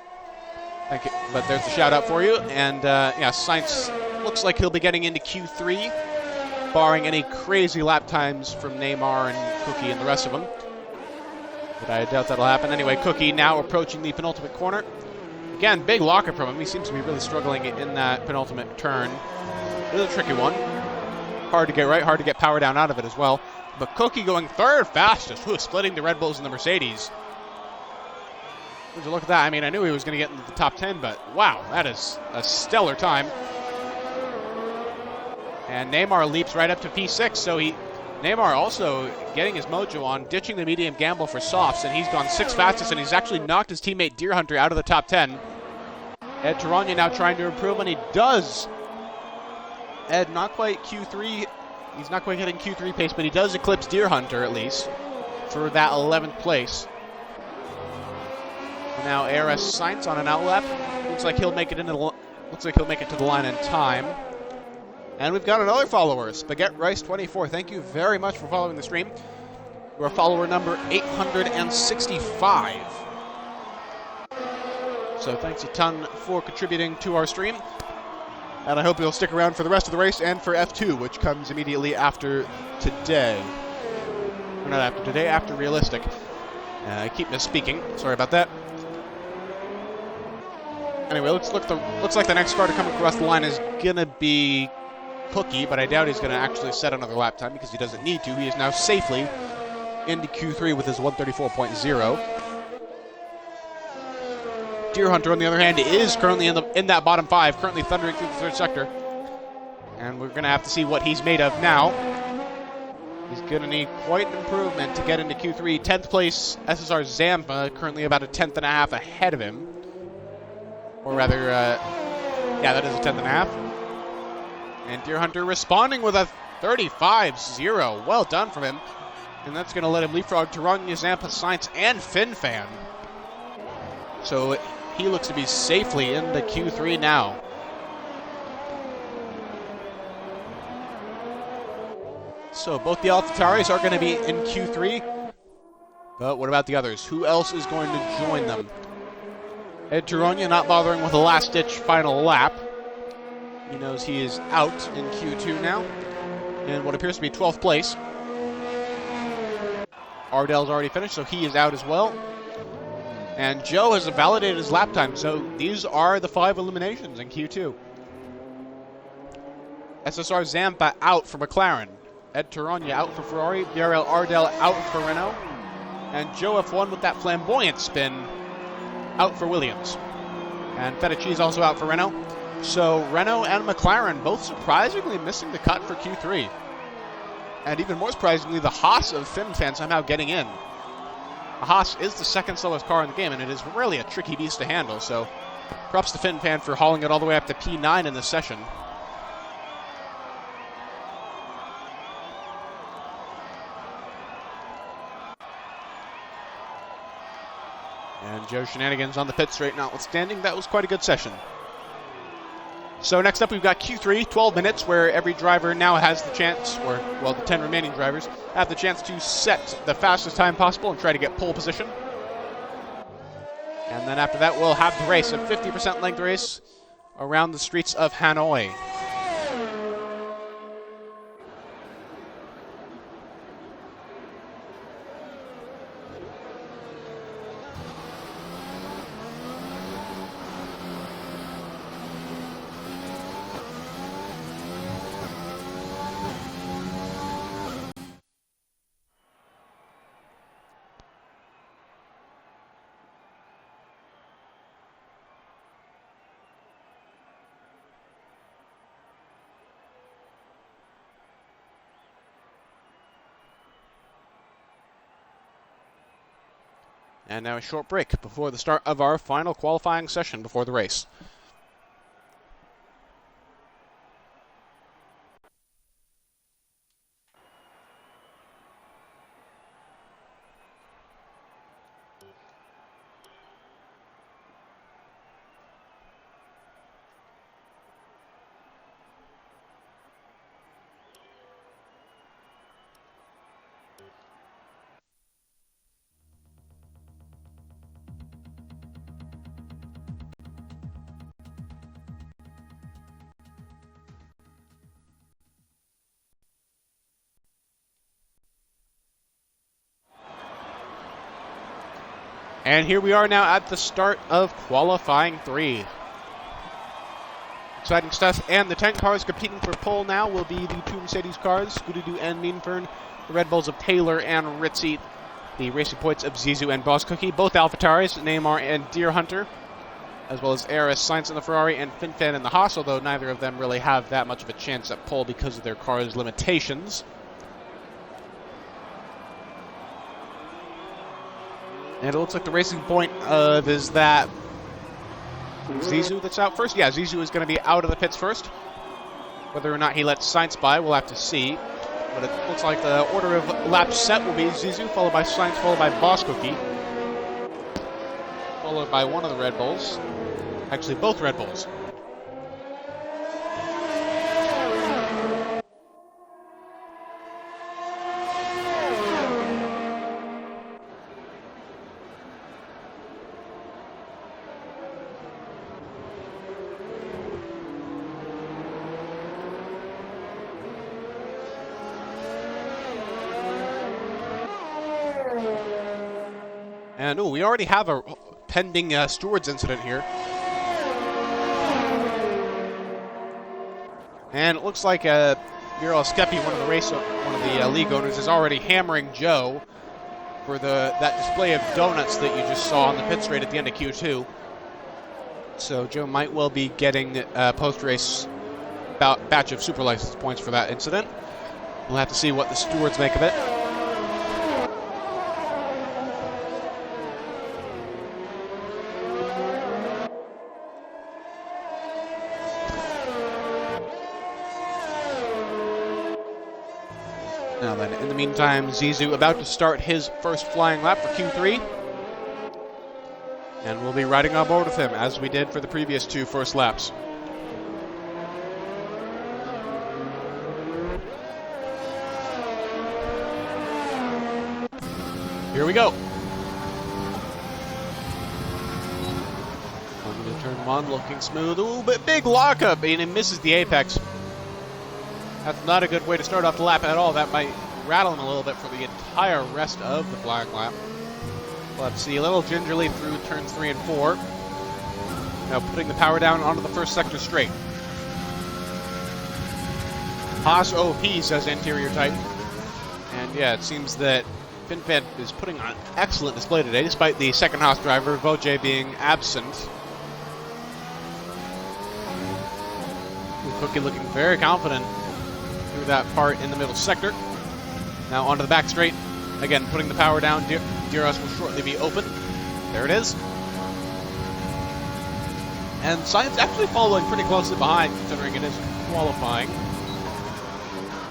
thank you. But there's the shout out for you. And yeah, Sainz looks like he'll be getting into Q3. barring any crazy lap times from Neymar and Cookie and the rest of them. But I doubt that'll happen. Anyway, Cookie now approaching the penultimate corner. Again, big lockup from him. He seems to be really struggling in that penultimate turn. It is a tricky one. Hard to get right, hard to get power down out of it as well. But Cookie going third fastest, splitting the Red Bulls and the Mercedes. Would you look at that? I mean, I knew he was going to get into the top 10, but wow, that is a stellar time. And Neymar leaps right up to P6, so Neymar also getting his mojo on, ditching the medium gamble for softs, and he's gone 6th fastest, and he's actually knocked his teammate Deer Hunter out of the top 10. Ed Taranya now trying to improve, and he does. Ed not quite Q3, he's not quite hitting Q3 pace, but he does eclipse Deer Hunter at least for that 11th place. And now ARS Sainz on an outlap. Looks like he'll make it to the line in time. And we've got another follower, Spaghetti Rice 24. Thank you very much for following the stream. You're follower number 865. So thanks a ton for contributing to our stream. And I hope you'll stick around for the rest of the race and for F2, which comes immediately after today. Or not after today, after Realistic. I keep misspeaking. Sorry about that. Anyway, looks like the next car to come across the line is going to be Cookie, but I doubt he's going to actually set another lap time because he doesn't need to. He is now safely into Q3 with his 134.0. Deer Hunter, on the other hand, is currently in that bottom 5, currently thundering through the 3rd sector. And we're going to have to see what he's made of now. He's going to need quite an improvement to get into Q3. 10th place, SSR Zampa, currently about a 10th and a half ahead of him. Or rather, yeah, that is a 10th and a half. And Deer Hunter responding with a 35-0. Well done from him. And that's going to let him leapfrog Taranya, Zampa, Sainz, and FinFan. So he looks to be safely into Q3 now. So both the AlphaTauris are going to be in Q3. But what about the others? Who else is going to join them? Ed Taranya not bothering with a last-ditch final lap. He knows he is out in Q2 now, in what appears to be 12th place. Ardell's already finished, so he is out as well. And Joe has validated his lap time, so these are the 5 eliminations in Q2. SSR Zampa out for McLaren. Ed Taranya out for Ferrari. BRL Ardell out for Renault. And Joe F1 with that flamboyant spin out for Williams. And Fettucci's also out for Renault. So Renault and McLaren both surprisingly missing the cut for Q3. And even more surprisingly, the Haas of FinFan somehow getting in. The Haas is the 2nd slowest car in the game, and it is really a tricky beast to handle. So props to FinFan for hauling it all the way up to P9 in this session. And Joe Shenanigans on the pit straight notwithstanding, that was quite a good session. So next up we've got Q3, 12 minutes, where every driver now has the chance, or, well, the 10 remaining drivers, have the chance to set the fastest time possible and try to get pole position. And then after that we'll have the race, a 50% length race around the streets of Hanoi. And now a short break before the start of our final qualifying session before the race. And here we are now at the start of qualifying 3. Exciting stuff, and the 10 cars competing for pole now will be the 2 Mercedes cars, Scooty-Doo and Meanfern, the Red Bulls of Taylor and Ritzy, the Racing Points of Zizou and Boss Cookie, both AlphaTauris, Neymar and Deer Hunter, as well as ARS Sainz in the Ferrari and FinFan in the Haas, although neither of them really have that much of a chance at pole because of their cars' limitations. And it looks like the Racing Point is that Zizou that's out first? Yeah, Zizou is going to be out of the pits first. Whether or not he lets Sainz by, we'll have to see. But it looks like the order of laps set will be Zizou, followed by Sainz, followed by Boss Cookie, followed by one of the Red Bulls. Actually, both Red Bulls. And we already have a pending stewards incident here. And it looks like BRL Skeppy, one of the league owners, is already hammering Joe for that display of donuts that you just saw on the pit straight at the end of Q2. So Joe might well be getting post-race batch of super license points for that incident. We'll have to see what the stewards make of it. Now then, in the meantime, Zizou about to start his first flying lap for Q3. And we'll be riding on board with him, as we did for the previous 2 first laps. Here we go. Going to turn 1, looking smooth. Ooh, but big lockup, and it misses the apex. That's not a good way to start off the lap at all. That might rattle him a little bit for the entire rest of the flying lap. Let's see, a little gingerly through turns 3 and 4. Now putting the power down onto the first sector straight. Haas OP, says Interior Titan. And yeah, it seems that FinFan is putting on an excellent display today, despite the second Haas driver, Vojay, being absent. Cookie looking very confident through that part in the middle sector. Now onto the back straight. Again, putting the power down. DRS will shortly be open. There it is. And Sainz actually following pretty closely behind, considering it is qualifying.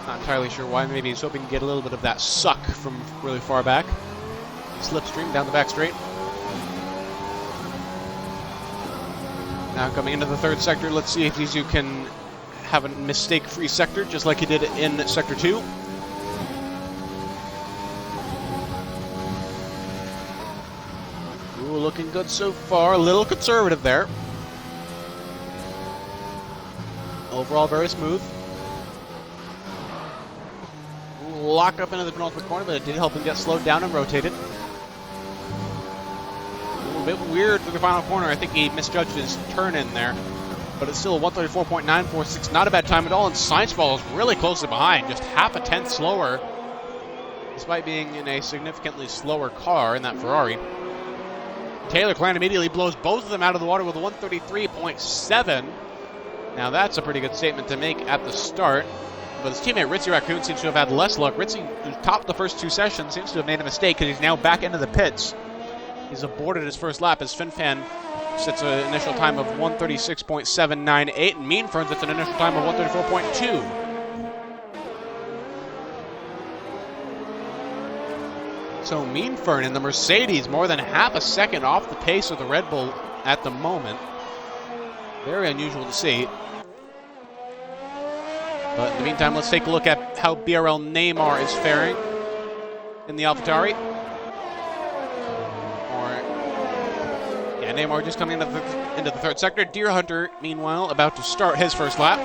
Not entirely sure why. Maybe he's hoping to get a little bit of that suck from really far back. Slipstream down the back straight. Now coming into the third sector, let's see if Zizou can have a mistake-free sector, just like he did in Sector 2. Ooh, looking good so far. A little conservative there. Overall, very smooth. Ooh, lock up into the penultimate corner, but it did help him get slowed down and rotated. A bit weird for the final corner. I think he misjudged his turn in there. But it's still a 134.946, not a bad time at all, and Sainz follows really closely behind, just half a tenth slower, despite being in a significantly slower car in that Ferrari. Taylor Clan immediately blows both of them out of the water with a 133.7. Now that's a pretty good statement to make at the start, but his teammate Ritzy Raccoon seems to have had less luck. Ritzy, who topped the first 2 sessions, seems to have made a mistake because he's now back into the pits. He's aborted his first lap as FinFan sets an initial time of 136.798, and Meanfern sets an initial time of 134.2. So Meanfern in the Mercedes more than half a second off the pace of the Red Bull at the moment. Very unusual to see. But in the meantime, let's take a look at how BRL Neymar is faring in the AlphaTauri. Neymar just coming into the third sector. Deer Hunter, meanwhile, about to start his first lap.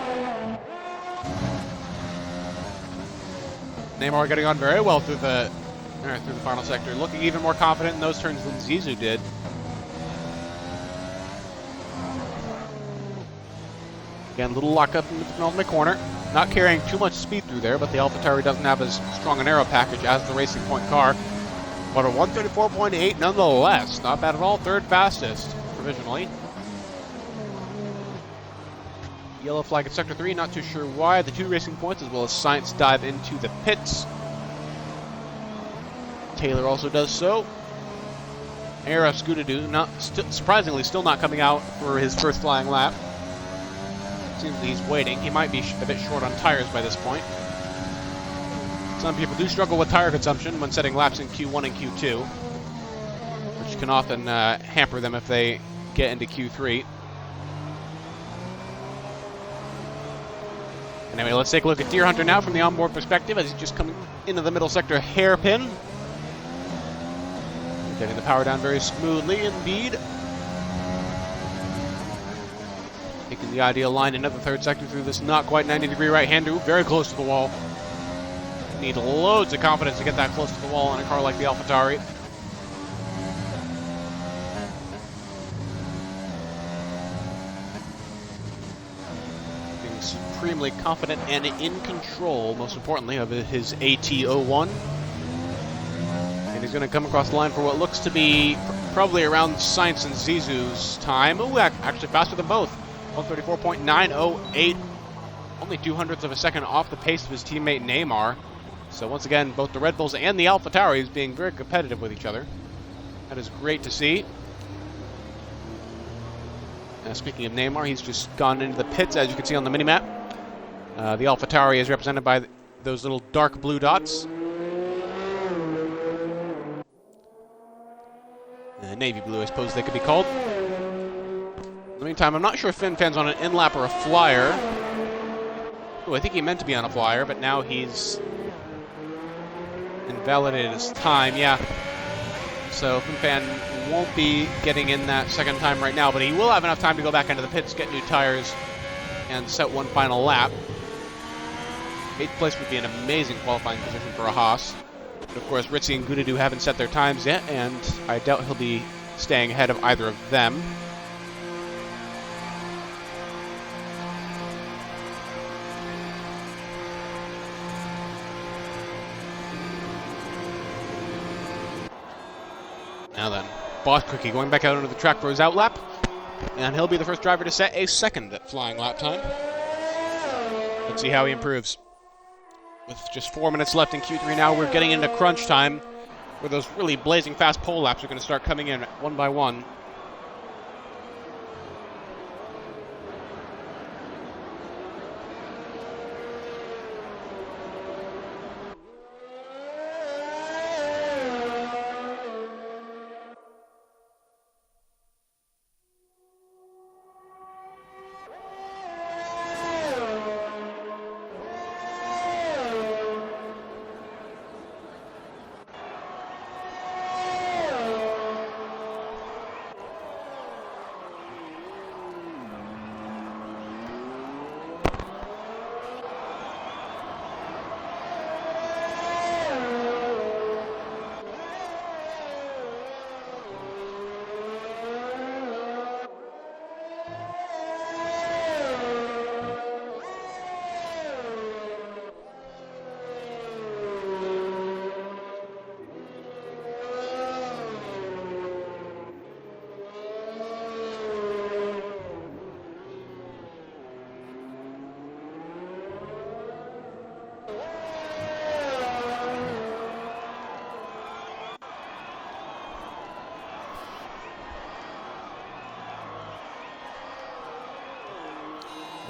Neymar getting on very well through the All right, through the final sector. Looking even more confident in those turns than Zizou did. Again, a little lockup in the penultimate corner. Not carrying too much speed through there, but the AlphaTauri doesn't have as strong an aero package as the Racing Point car. But a 134.8 nonetheless. Not bad at all. Third fastest, provisionally. Yellow flag at Sector 3, not too sure why. The 2 Racing Points as well as Science dive into the pits. Taylor also does so. Araf Scudadu, surprisingly, still not coming out for his first flying lap. Seems he's waiting. He might be a bit short on tires by this point. Some people do struggle with tire consumption when setting laps in Q1 and Q2, which can often hamper them if they get into Q3. Anyway, let's take a look at Deer Hunter now from the onboard perspective as he's just coming into the middle sector hairpin. Getting the power down very smoothly indeed. Taking the ideal line into the third sector through this not quite 90-degree right-hander, very close to the wall. Need loads of confidence to get that close to the wall on a car like the AlphaTauri. Being supremely confident and in control, most importantly, of his AT01. And he's going to come across the line for what looks to be probably around Science and Zizou's time. Ooh, actually faster than both. 134.908. Only 0.02 of a second off the pace of his teammate Neymar. So once again, both the Red Bulls and the AlphaTauris being very competitive with each other. That is great to see. Speaking of Neymar, he's just gone into the pits, as you can see on the minimap. The AlphaTauri is represented by those little dark blue dots. Navy blue, I suppose they could be called. In the meantime, I'm not sure if FinFan's on an in-lap or a flyer. Oh, I think he meant to be on a flyer, but now he's invalidated his time, yeah. So FinFan won't be getting in that second time right now, but he will have enough time to go back into the pits, get new tires, and set one final lap. 8th place would be an amazing qualifying position for a Haas. But of course, Ritzy and Gudadu haven't set their times yet, and I doubt he'll be staying ahead of either of them. Now then, Boss Cookie going back out onto the track for his out lap, and he'll be the first driver to set a second flying lap time. Let's see how he improves. With just 4 minutes left in Q3 now, we're getting into crunch time, where those really blazing fast pole laps are going to start coming in one by one.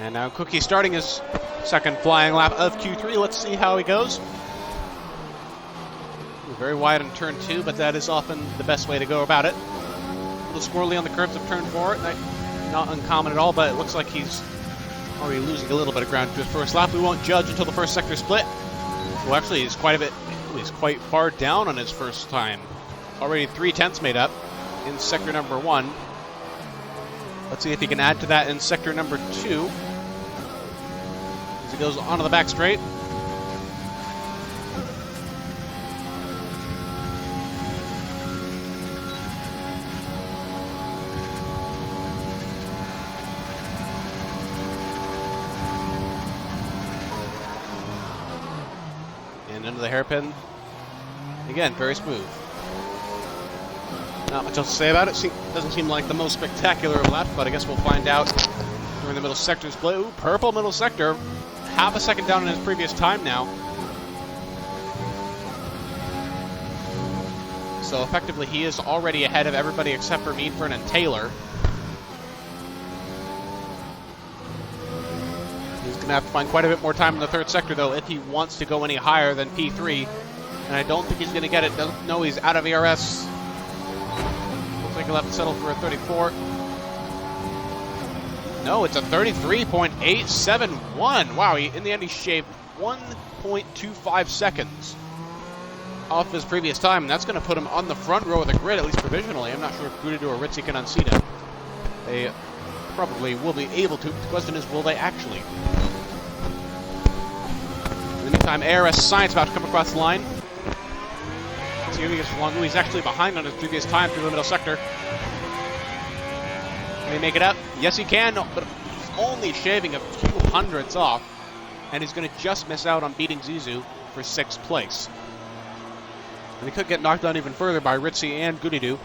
And now Cookie starting his second flying lap of Q3. Let's see how he goes. Very wide on turn 2, but that is often the best way to go about it. A little squirrely on the curves of turn 4. Not uncommon at all, but it looks like he's already losing a little bit of ground to his first lap. We won't judge until the first sector split. Well, actually, he's quite far down on his first time. Already 3/10 made up in sector number 1. Let's see if he can add to that in sector number 2. As he goes onto the back straight. into the hairpin. Again, very smooth. Not much else to say about it. Doesn't seem like the most spectacular of laps, but I guess we'll find out during the middle sector's play. Ooh, purple middle sector. Half a second down in his previous time now. So effectively, he is already ahead of everybody except for Meadfern and Taylor. He's going to have to find quite a bit more time in the third sector, though, if he wants to go any higher than P3. And I don't think he's going to get it. No, he's out of ERS. Looks like he'll have to settle for a 34. No, it's a 33.871. Wow, in the end, he shaved 1.25 seconds off his previous time, and that's going to put him on the front row of the grid, at least provisionally. I'm not sure if Gudidu or Ritzy can unseat him. They probably will be able to. The question is, will they actually? In the meantime, ARS Science about to come across the line. Let's see if he gets along. He's actually behind on his previous time through the middle sector. Can he make it up? Yes, he can, but he's only shaving a few hundredths off, and he's going to just miss out on beating Zizou for 6th place. And he could get knocked down even further by Ritzy and Gudidu.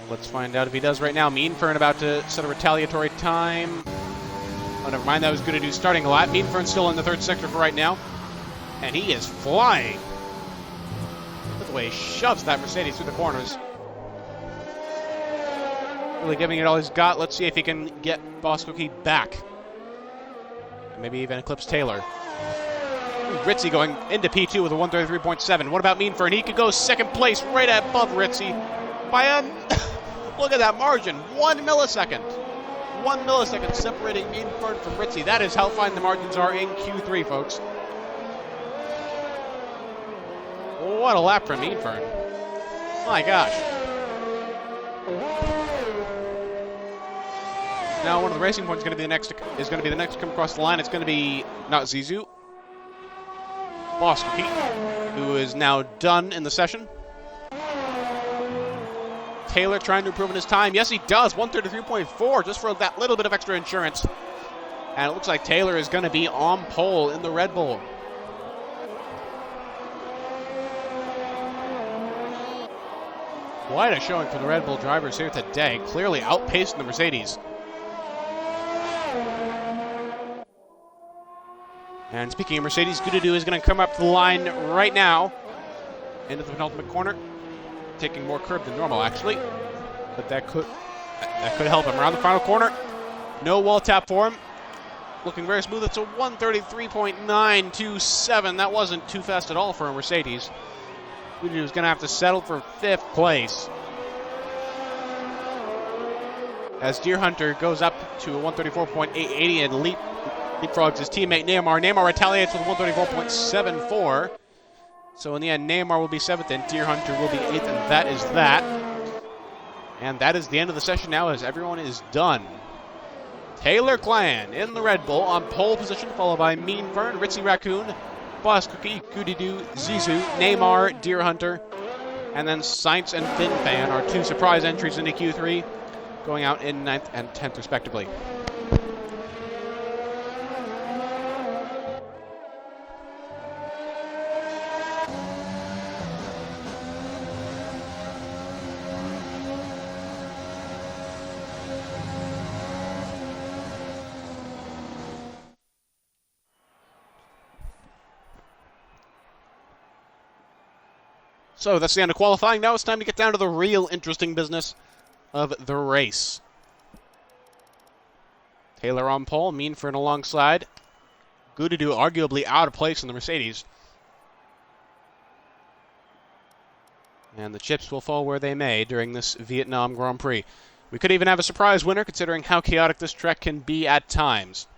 Let's find out if he does right now. Meanfern about to set a retaliatory time. Oh, never mind. That was Gudidu starting a lap. Meanfern's still in the third sector for right now. And he is flying. Look at the way he shoves that Mercedes through the corners. Really giving it all he's got. Let's see if he can get Boss Cookie back. And maybe even eclipse Taylor. Ritzy going into P2 with a 133.7. What about Meanfern? He could go 2nd place right above Ritzy by a... Look at that margin. 1 millisecond. 1 millisecond separating Meanfern from Ritzy. That is how fine the margins are in Q3, folks. What a lap from Meanfern. My gosh. Now one of the racing points is going to be the next to come across the line. It's going to be not Zizou. Boss Cookie, who is now done in the session. Taylor trying to improve in his time. Yes, he does. 133.4 just for that little bit of extra insurance. And it looks like Taylor is going to be on pole in the Red Bull. Quite a showing for the Red Bull drivers here today. Clearly outpacing the Mercedes. And speaking of Mercedes, Gudidu is going to come up to the line right now. Into the penultimate corner. Taking more curb than normal, actually. But that could help him. Around the final corner. No wall tap for him. Looking very smooth. It's a 133.927. That wasn't too fast at all for a Mercedes. Gudidu is going to have to settle for 5th place. As Deer Hunter goes up to a 134.880 and leapfrogs his teammate Neymar. Neymar retaliates with 134.74. So in the end, Neymar will be 7th and Deer Hunter will be 8th, and that is that. And that is the end of the session now as everyone is done. Taylor Clan in the Red Bull on pole position, followed by Meanfern, Ritzy Raccoon, Boss Cookie, Gudidu, Zizou, Neymar, Deer Hunter, and then Science and FinFan are 2 surprise entries into Q3, going out in 9th and 10th respectively. So that's the end of qualifying. Now it's time to get down to the real interesting business of the race. Taylor on pole, Meanfern alongside. Gudidu arguably out of place in the Mercedes. And the chips will fall where they may during this Vietnam Grand Prix. We could even have a surprise winner considering how chaotic this track can be at times.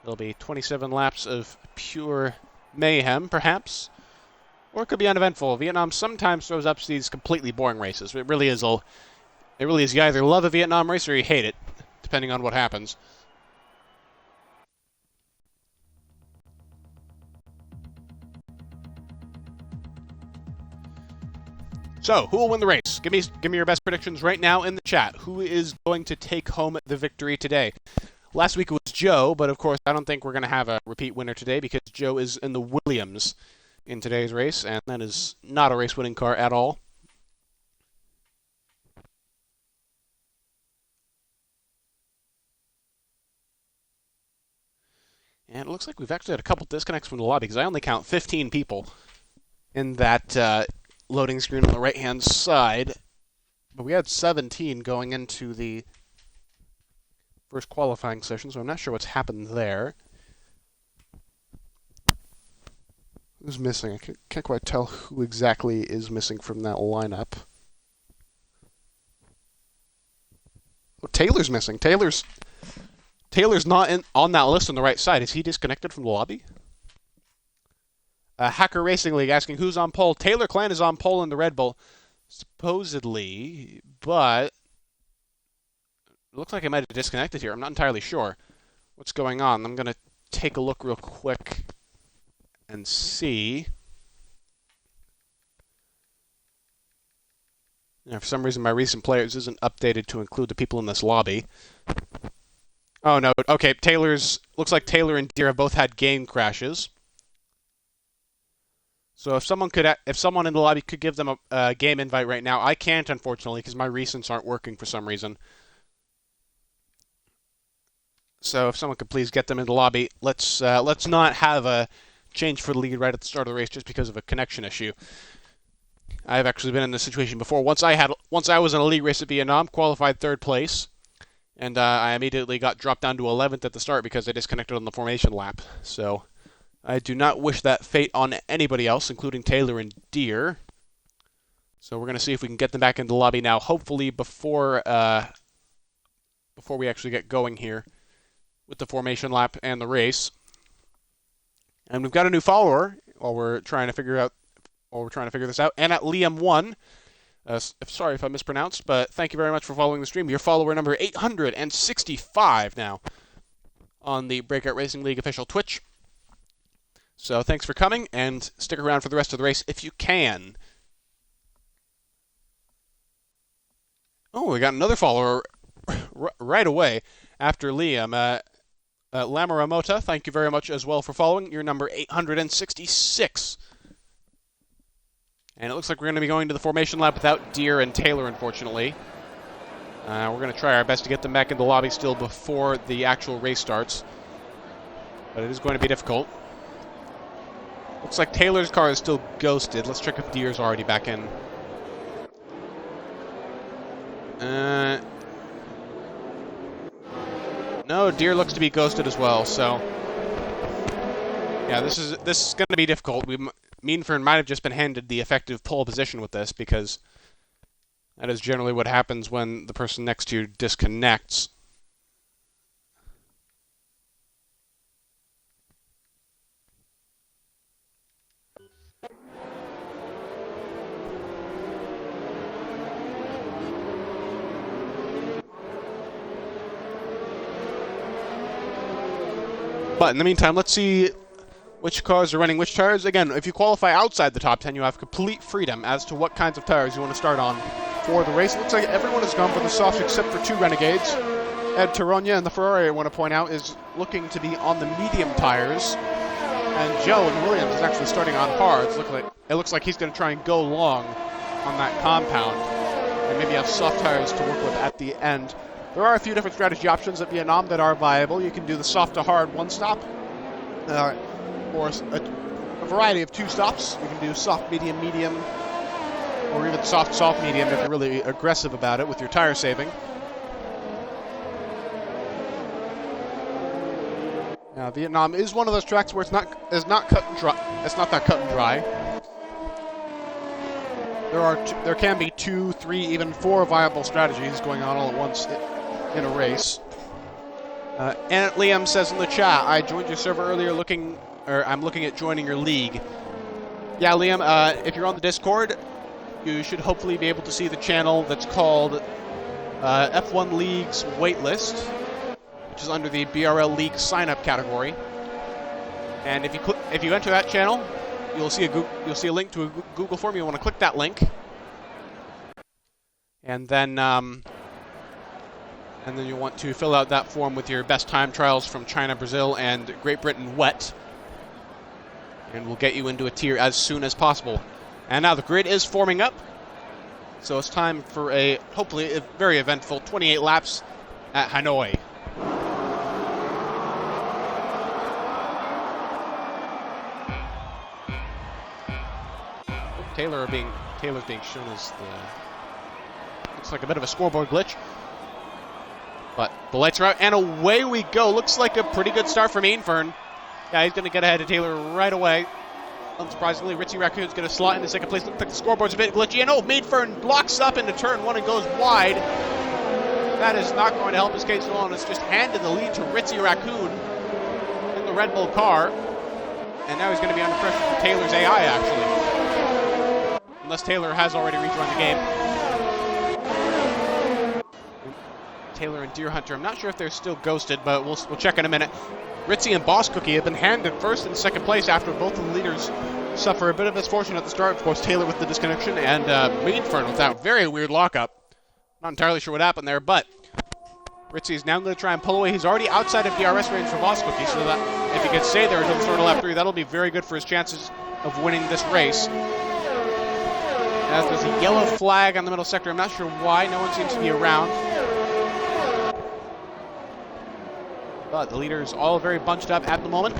There'll be 27 laps of pure mayhem, perhaps. Or it could be uneventful. Vietnam sometimes throws up these completely boring races. It really is you either love a Vietnam race or you hate it, depending on what happens. So, who will win the race? Give me your best predictions right now in the chat. Who is going to take home the victory today? Last week it was Joe, but of course I don't think we're going to have a repeat winner today because Joe is in the Williams in today's race, and that is not a race-winning car at all. And it looks like we've actually had a couple disconnects from the lobby because I only count 15 people in that loading screen on the right-hand side. But we had 17 going into the first qualifying session, so I'm not sure what's happened there. Who's missing? I can't quite tell who exactly is missing from that lineup. Oh, Taylor's missing. Taylor's not on that list on the right side. Is he disconnected from the lobby? Hacker Racing League asking who's on pole. Taylor Clan is on pole in the Red Bull, supposedly, but it looks like I might have disconnected here. I'm not entirely sure what's going on. I'm going to take a look real quick and see. For some reason, my recent players isn't updated to include the people in this lobby. Oh, no. Okay, looks like Taylor and Deer have both had game crashes. So if someone in the lobby could give them a game invite right now, I can't, unfortunately, because my recents aren't working for some reason. So if someone could please get them in the lobby, let's not have a change for the lead right at the start of the race just because of a connection issue. I've actually been in this situation before. Once I was in a league race at Vietnam, qualified 3rd place, and I immediately got dropped down to 11th at the start because I disconnected on the formation lap. So I do not wish that fate on anybody else, including Taylor and Deer. So we're going to see if we can get them back into the lobby now, hopefully before we actually get going here with the formation lap and the race. And we've got a new follower while we're trying to figure this out. And at Liam1, sorry if I mispronounced, but thank you very much for following the stream. Your follower number 865 now on the Breakout Racing League official Twitch. So thanks for coming, and stick around for the rest of the race if you can. Oh, we got another follower right away after Liam. Lamaramota, thank you very much as well for following. You're number 866. And it looks like we're going to be going to the formation lap without Deer and Taylor, unfortunately. We're going to try our best to get them back in the lobby still before the actual race starts. But it is going to be difficult. Looks like Taylor's car is still ghosted. Let's check if Deer's already back in. No, Deer looks to be ghosted as well, so yeah, this is going to be difficult. Meanford might have just been handed the effective pole position with this, because that is generally what happens when the person next to you disconnects. But in the meantime, let's see which cars are running which tires. Again, if you qualify outside the top 10, you have complete freedom as to what kinds of tires you want to start on for the race. It looks like everyone has gone for the softs except for 2 Renegades. Ed Taronia and the Ferrari, I want to point out, is looking to be on the medium tires. And Joe and Williams is actually starting on hards. It looks like he's going to try and go long on that compound and maybe have soft tires to work with at the end. There are a few different strategy options at Vietnam that are viable. You can do the soft to hard 1-stop, or a variety of 2 stops. You can do soft, medium, medium, or even soft, medium if you're really aggressive about it with your tire saving. Now, Vietnam is one of those tracks where it's not cut and dry. It's not that cut and dry. There can be 2, 3, even 4 viable strategies going on all at once in a race. And Liam says in the chat, I joined your server earlier I'm looking at joining your league. Yeah, Liam, if you're on the Discord, you should hopefully be able to see the channel that's called F1 League's Waitlist, which is under the BRL League sign-up category. And if you enter that channel, you'll see a link to a Google form. You want to click that link, and then And then you'll want to fill out that form with your best time trials from China, Brazil, and Great Britain wet. And we'll get you into a tier as soon as possible. And now the grid is forming up. So it's time for a, hopefully, a very eventful 28 laps at Hanoi. Taylor's being shown as the, looks like a bit of a scoreboard glitch. But the lights are out, and away we go. Looks like a pretty good start from Mainfern. Yeah, he's going to get ahead of Taylor right away. Unsurprisingly, Ritzy Raccoon's going to slot into second place. Looks like the scoreboard's a bit glitchy. And Mainfern blocks up into turn one and goes wide. That is not going to help his case at all, and it's just handed the lead to Ritzy Raccoon in the Red Bull car. And now he's going to be under pressure from Taylor's AI, actually. Unless Taylor has already rejoined the game. Taylor and Deer Hunter, I'm not sure if they're still ghosted, but we'll check in a minute. Ritzy and Boss Cookie have been handed first and second place after both of the leaders suffer a bit of misfortune at the start. Of course, Taylor with the disconnection and Mainfern with that very weird lockup. Not entirely sure what happened there, but Ritzy is now going to try and pull away. He's already outside of DRS range for Boss Cookie, so that if he can stay there until the start of lap 3, that'll be very good for his chances of winning this race. As there's a yellow flag on the middle sector, I'm not sure why. No one seems to be around. But the leaders all very bunched up at the moment.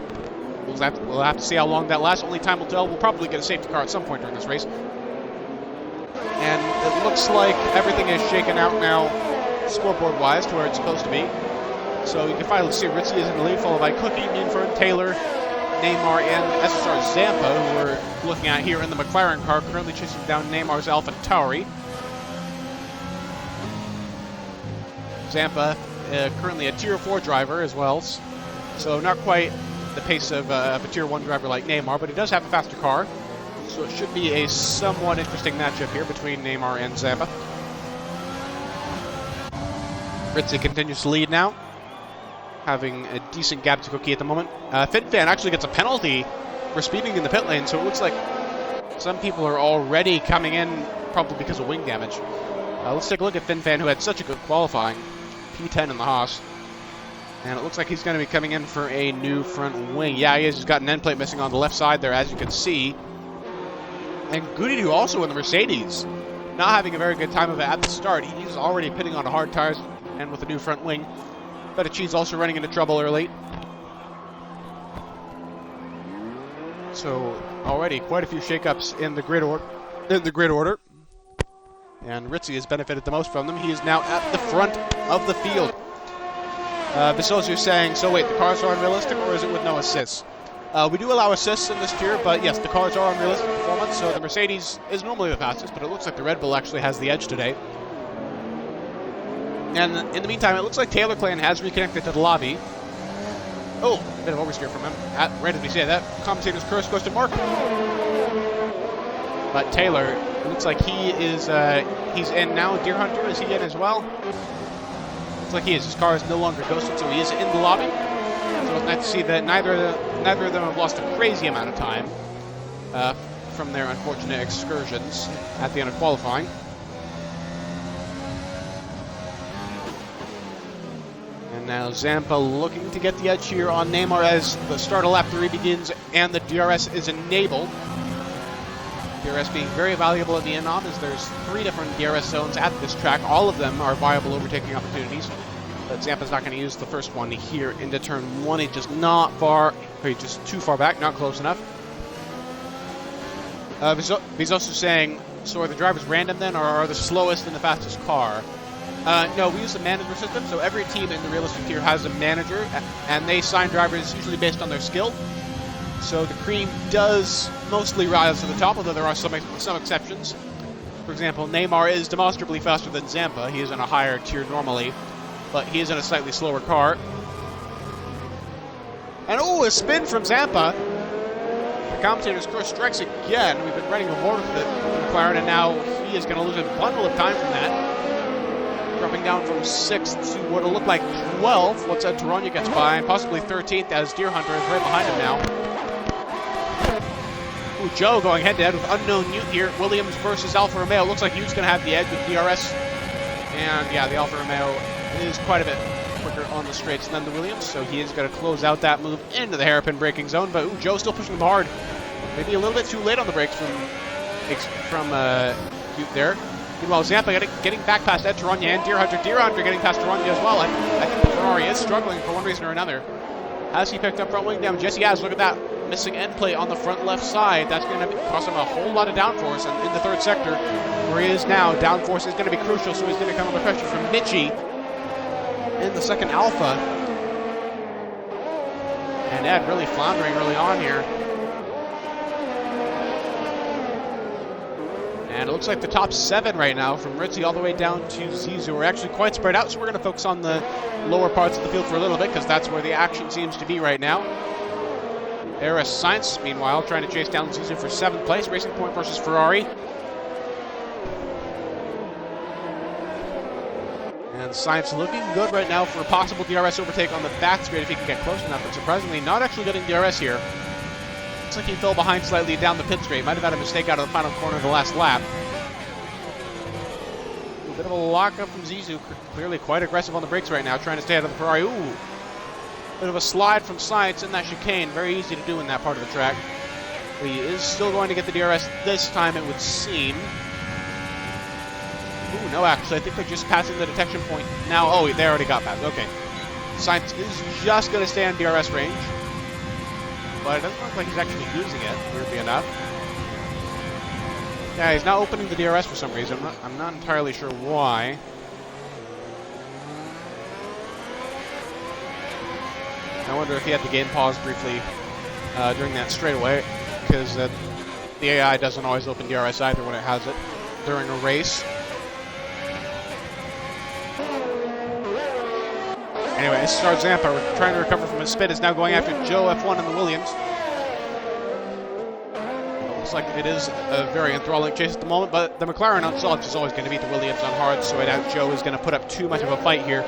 We'll have to see how long that lasts. Only time will tell. We'll probably get a safety car at some point during this race. And it looks like everything is shaken out now, scoreboard-wise, to where it's supposed to be. So you can finally see Ritzy is in the lead, followed by Cookie, Mainfern, Taylor, Neymar, and SSR Zampa, who we're looking at here in the McLaren car, currently chasing down Neymar's Alpha Tauri. Zampa, currently a Tier 4 driver as well, so not quite the pace of a Tier 1 driver like Neymar, but he does have a faster car, so it should be a somewhat interesting matchup here between Neymar and Zampa. Ritzy continues to lead now, having a decent gap to Cookie at the moment. FinFan actually gets a penalty for speeding in the pit lane, so it looks like some people are already coming in, probably because of wing damage. Let's take a look at FinFan, who had such a good qualifying. P10 in the Haas. And it looks like he's going to be coming in for a new front wing. Yeah, he is. He's got an end plate missing on the left side there, as you can see. And Goody also in the Mercedes. Not having a very good time of it at the start. He's already pitting on hard tires and with a new front wing. Fettuccine's also running into trouble early. So already quite a few shakeups in the grid order. And Ritzy has benefited the most from them. He is now at the front of the field. Bisosu saying, so wait, the cars are unrealistic, or is it with no assists? We do allow assists in this tier, but yes, the cars are unrealistic performance, so the Mercedes is normally the fastest, but it looks like the Red Bull actually has the edge today. And in the meantime, it looks like Taylor Clan has reconnected to the lobby. Oh, a bit of oversteer from him. Right as we say that, commentator's curse goes to Mark. But Taylor, it looks like he is, he's in now. Deer Hunter, is he in as well? Looks like he is. His car is no longer ghosted, so he is in the lobby. So it's nice to see that neither of them have lost a crazy amount of time from their unfortunate excursions at the end of qualifying. And now Zampa looking to get the edge here on Neymar as the start of lap 3 begins and the DRS is enabled. DRS being very valuable at the Enom, as there's 3 different DRS zones at this track. All of them are viable overtaking opportunities. But Zampa's not going to use the first one here into turn 1. He's just just too far back, not close enough. He's also saying, so are the drivers random then, or are the slowest and the fastest car? No, we use the manager system, so every team in the realistic tier has a manager, and they assign drivers usually based on their skill. So the cream does mostly rise to the top, although there are some exceptions. For example, Neymar is demonstrably faster than Zampa. He is in a higher tier normally, but he is in a slightly slower car. And a spin from Zampa. The commentator's curse strikes again. We've been running a board with McLaren, and now he is going to lose a bundle of time from that. Dropping down from 6th to what will look like 12th. Once Toronto gets by, and possibly 13th, as Deer Hunter is right behind him now. Ooh, Joe going head-to-head with unknown Ute here. Williams versus Alfa Romeo. Looks like Ute's going to have the edge with DRS. And yeah, the Alfa Romeo is quite a bit quicker on the straights than the Williams, so he is going to close out that move into the hairpin braking zone. But Joe's still pushing him hard. Maybe a little bit too late on the brakes from Cute there. Meanwhile, Zampa getting back past Ed Taranya and Deer Hunter. Deer Hunter getting past Taranya as well. I think the Ferrari is struggling for one reason or another. Has he picked up front wing damage? Yes, he has. Look at that missing end plate on the front left side. That's going to cost him a whole lot of downforce. And in the third sector, where he is now, downforce is going to be crucial. So he's going to come under pressure from Mitchie in the second Alpha. And Ed really floundering early on here. And it looks like the top 7 right now, from Ritzy all the way down to Zizou, are actually quite spread out. So we're going to focus on the lower parts of the field for a little bit, because that's where the action seems to be right now. Eris Sainz, meanwhile, trying to chase down Zizou for 7th place. Racing Point versus Ferrari. And Sainz looking good right now for a possible DRS overtake on the back straight if he can get close enough, but surprisingly not actually getting DRS here. Looks like he fell behind slightly down the pit straight. Might have had a mistake out of the final corner of the last lap. A bit of a lockup from Zizou. Clearly quite aggressive on the brakes right now, trying to stay out of the Ferrari. Ooh. Bit of a slide from Sainz in that chicane. Very easy to do in that part of the track. But he is still going to get the DRS this time, it would seem. Ooh, no, actually, I think they're just passing the detection point now. Oh, they already got past. Okay. Sainz is just going to stay on DRS range. But it doesn't look like he's actually using it, weirdly enough. Yeah, he's not opening the DRS for some reason. I'm not entirely sure why. I wonder if he had the game paused briefly during that straightaway, because the AI doesn't always open DRS either when it has it during a race. Anyway, Star Zampa trying to recover from his spin is now going after J0E F1 in the Williams. Looks like it is a very enthralling chase at the moment, but the McLaren on softs is always going to beat the Williams on hard, so I doubt Joe is going to put up too much of a fight here.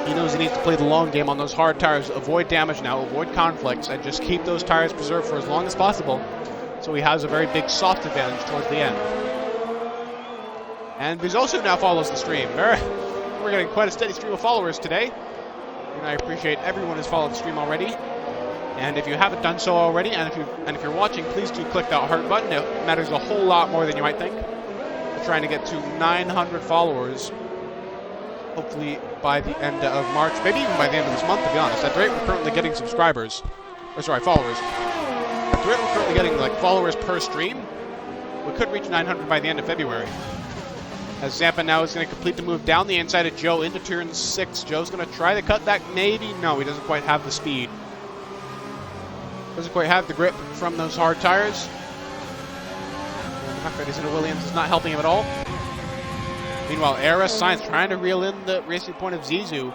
He knows he needs to play the long game on those hard tires, avoid damage now, avoid conflicts, and just keep those tires preserved for as long as possible, so he has a very big soft advantage towards the end. And Vizosu now follows the stream. We're getting quite a steady stream of followers today. And I appreciate everyone who's followed the stream already. And if you haven't done so already, and if you're watching, please do click that heart button. It matters a whole lot more than you might think. We're trying to get to 900 followers, hopefully by the end of March, maybe even by the end of this month, to be honest. At the rate we're currently getting followers. At the rate we're currently getting like followers per stream, we could reach 900 by the end of February. As Zampa now is going to complete the move down the inside of Joe into turn 6. Joe's going to try the cutback, maybe. No, he doesn't quite have the speed. Doesn't quite have the grip from those hard tires. And the fact that he's in a Williams is not helping him at all. Meanwhile, Eris Sainz trying to reel in the Racing Point of Zizou.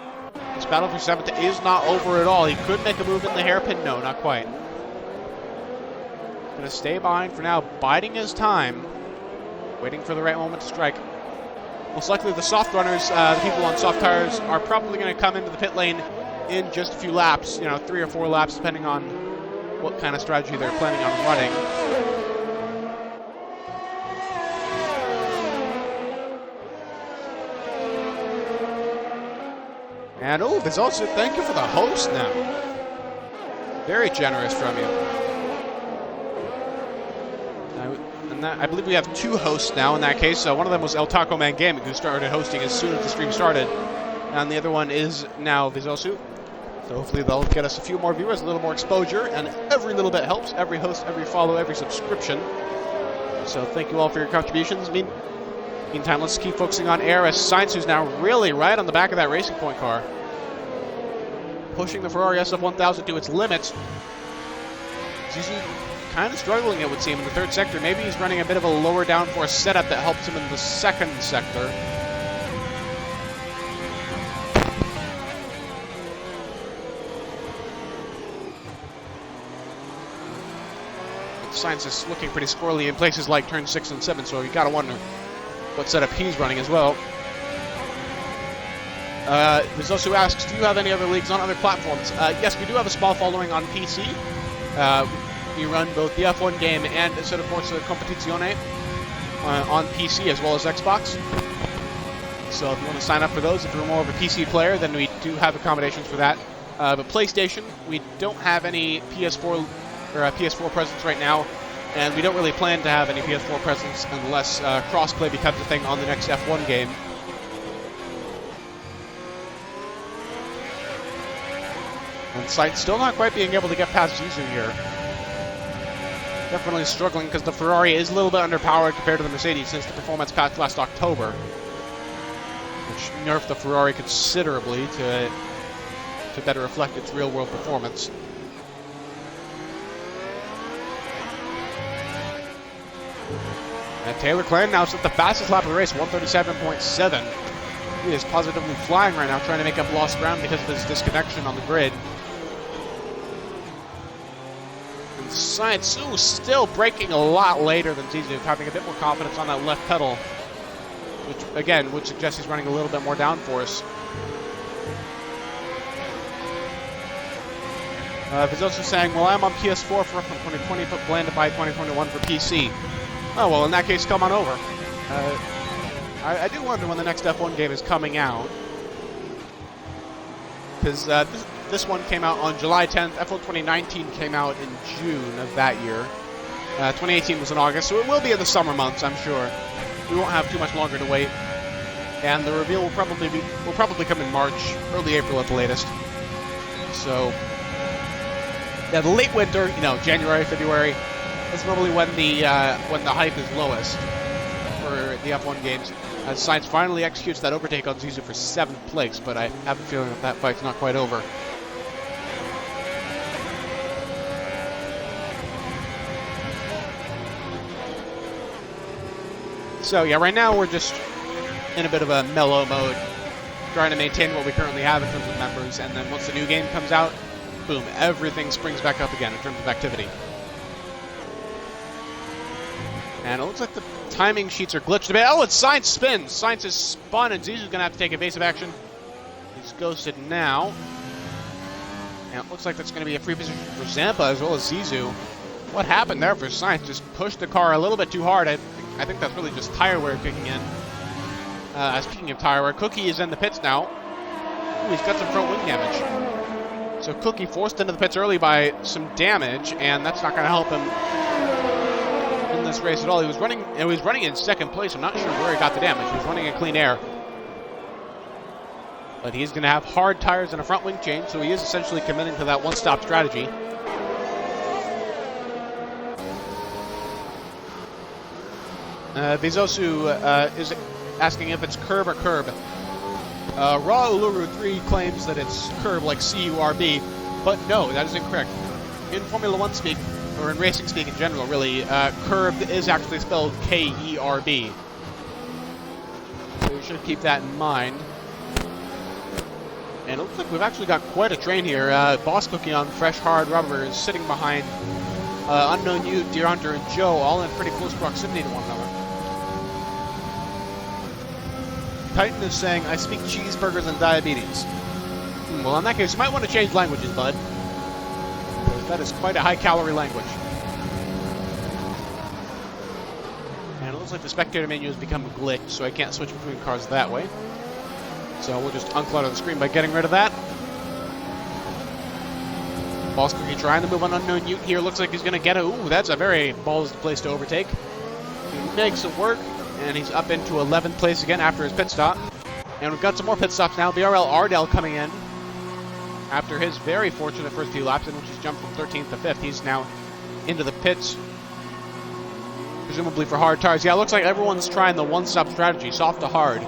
This battle for 7th is not over at all. He could make a move in the hairpin. No, not quite. Going to stay behind for now, biding his time. Waiting for the right moment to strike. Most likely the soft runners, the people on soft tires, are probably going to come into the pit lane in just a few laps, 3 or 4 laps, depending on what kind of strategy they're planning on running. And there's also, thank you for the host now. Very generous from you. I believe we have 2 hosts now in that case. So one of them was El Taco Man Gaming, who started hosting as soon as the stream started. And the other one is now Vizosu. So hopefully they'll get us a few more viewers, a little more exposure, and every little bit helps. Every host, every follow, every subscription. So thank you all for your contributions. Meantime, let's keep focusing on Eris Sainz, who's now really right on the back of that Racing Point car. Pushing the Ferrari SF1000 to its limits. Zizou kind of struggling, it would seem, in the third sector. Maybe he's running a bit of a lower downforce setup that helps him in the second sector. Sainz is looking pretty squirrely in places like turn 6 and 7, so you gotta wonder what setup he's running as well. Vizosu asks, do you have any other leagues on other platforms? Yes, we do have a small following on PC. We run both the F1 game and Set of Forza Competizione on PC as well as Xbox. So if you want to sign up for those, if you're more of a PC player, then we do have accommodations for that. But PlayStation, we don't have any PS4 or PS4 presence right now, and we don't really plan to have any PS4 presence unless crossplay becomes a thing on the next F1 game. And Sainz still not quite being able to get past Zizou here. Definitely struggling because the Ferrari is a little bit underpowered compared to the Mercedes since the performance patch last October, which nerfed the Ferrari considerably to better reflect its real-world performance. And Taylor Clan now set the fastest lap of the race, 137.7. He is positively flying right now, trying to make up lost ground because of his disconnection on the grid. And Sainz still braking a lot later than Zizou, having a bit more confidence on that left pedal, which again would suggest he's running a little bit more downforce. He's also saying, well, I'm on PS4 from 2020, but plan to buy 2021 for PC. Oh, well, in that case, come on over. I do wonder when the next F1 game is coming out, because this one came out on July 10th. F1 2019 came out in June of that year. 2018 was in August, so it will be in the summer months, I'm sure. We won't have too much longer to wait, and the reveal will probably come in March, early April at the latest. So, yeah, the late winter, January, February, is normally when the hype is lowest for the F1 games. As Sainz finally executes that overtake on Zizou for 7th place, but I have a feeling that fight's not quite over. So yeah, right now we're just in a bit of a mellow mode, trying to maintain what we currently have in terms of members, and then once the new game comes out, boom, everything springs back up again in terms of activity. And it looks like the timing sheets are glitched a bit. Oh, it's Sainz spins. Sainz is spun, and Zizou's going to have to take evasive action. He's ghosted now. And it looks like that's going to be a free position for Zampa as well as Zizou. What happened there for Sainz? Just pushed the car a little bit too hard. I think that's really just tire wear kicking in. Speaking of tire wear, Cookie is in the pits now. Ooh, he's got some front wing damage. So Cookie forced into the pits early by some damage, and that's not going to help him in this race at all. He was running in second place. I'm not sure where he got the damage. He was running in clean air. But he's going to have hard tires and a front wing change, so he is essentially committing to that one-stop strategy. Vizosu is asking if it's curb or curb. Raw Uluru 3 claims that it's curb like C-U-R-B, but no, that is incorrect. In Formula 1 speak, or in racing speak in general, really, curb is actually spelled K-E-R-B. So you should keep that in mind. And it looks like we've actually got quite a train here. Boss Cookie on fresh, hard rubber is sitting behind Unknown You, Deer Hunter, and Joe, all in pretty close proximity to one another. Titan is saying, I speak cheeseburgers and diabetes. Well, in that case, you might want to change languages, bud. Because that is quite a high-calorie language. And it looks like the spectator menu has become glitched, so I can't switch between cars that way. So we'll just unclutter the screen by getting rid of that. Boss Cookie trying to move on Unknown Ute here. Looks like he's going to get a... Ooh, that's a very ballsy place to overtake. He makes it work. And he's up into 11th place again after his pit stop. And we've got some more pit stops now. BRL Ardell coming in after his very fortunate first few laps in which he's jumped from 13th to 5th. He's now into the pits, presumably for hard tires. Yeah, it looks like everyone's trying the one-stop strategy, soft to hard.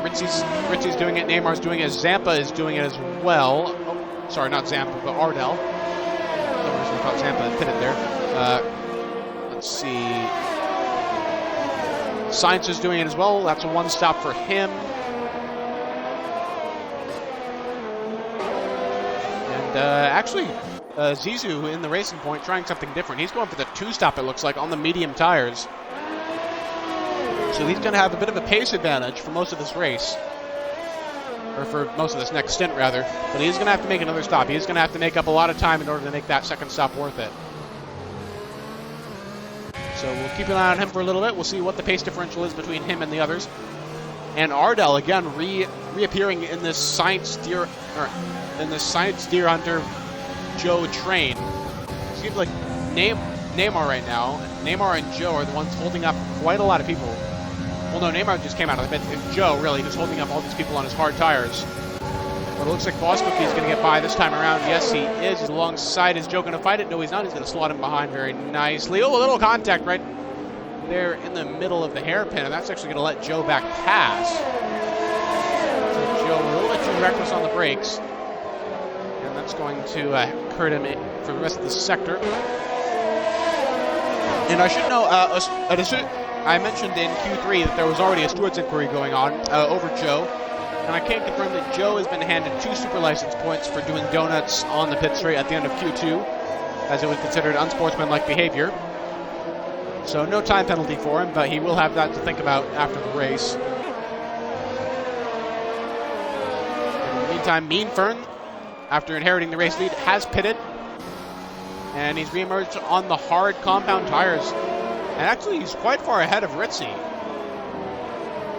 Ritzy's doing it, Neymar's doing it, Zampa is doing it as well. Oh, sorry, not Zampa, but Ardell. For some reason I thought Zampa had pitted there. Let's see... Sainz is doing it as well. That's a one-stop for him. And actually, Zizou in the Racing Point trying something different. He's going for the two-stop, it looks like, on the medium tires. So he's going to have a bit of a pace advantage for most of this race. Or for most of this next stint, rather. But he's going to have to make another stop. He's going to have to make up a lot of time in order to make that second stop worth it. So we'll keep an eye on him for a little bit. We'll see what the pace differential is between him and the others. And Ardell again reappearing in this Science Deer Hunter Joe train. It seems like Neymar right now. Neymar and Joe are the ones holding up quite a lot of people. Well, no, Neymar just came out of the pit. It's Joe, really, who's holding up all these people on his hard tires. But it looks like Boss Cookie is going to get by this time around. Yes, he is. He's alongside. Is Joe going to fight it? No, he's not. He's going to slot him behind very nicely. Oh, a little contact right there in the middle of the hairpin, and that's actually going to let Joe back pass. So Joe a little bit too reckless on the brakes, and that's going to hurt him for the rest of the sector. And I should know, I mentioned in Q3 that there was already a stewards inquiry going on over Joe, and I can confirm that Joe has been handed 2 super license points for doing donuts on the pit straight at the end of Q2, as it was considered unsportsmanlike behavior. So no time penalty for him, but he will have that to think about after the race. In the meantime, Mean Fern, after inheriting the race lead, has pitted. And he's reemerged on the hard compound tires. And actually, he's quite far ahead of Ritzy.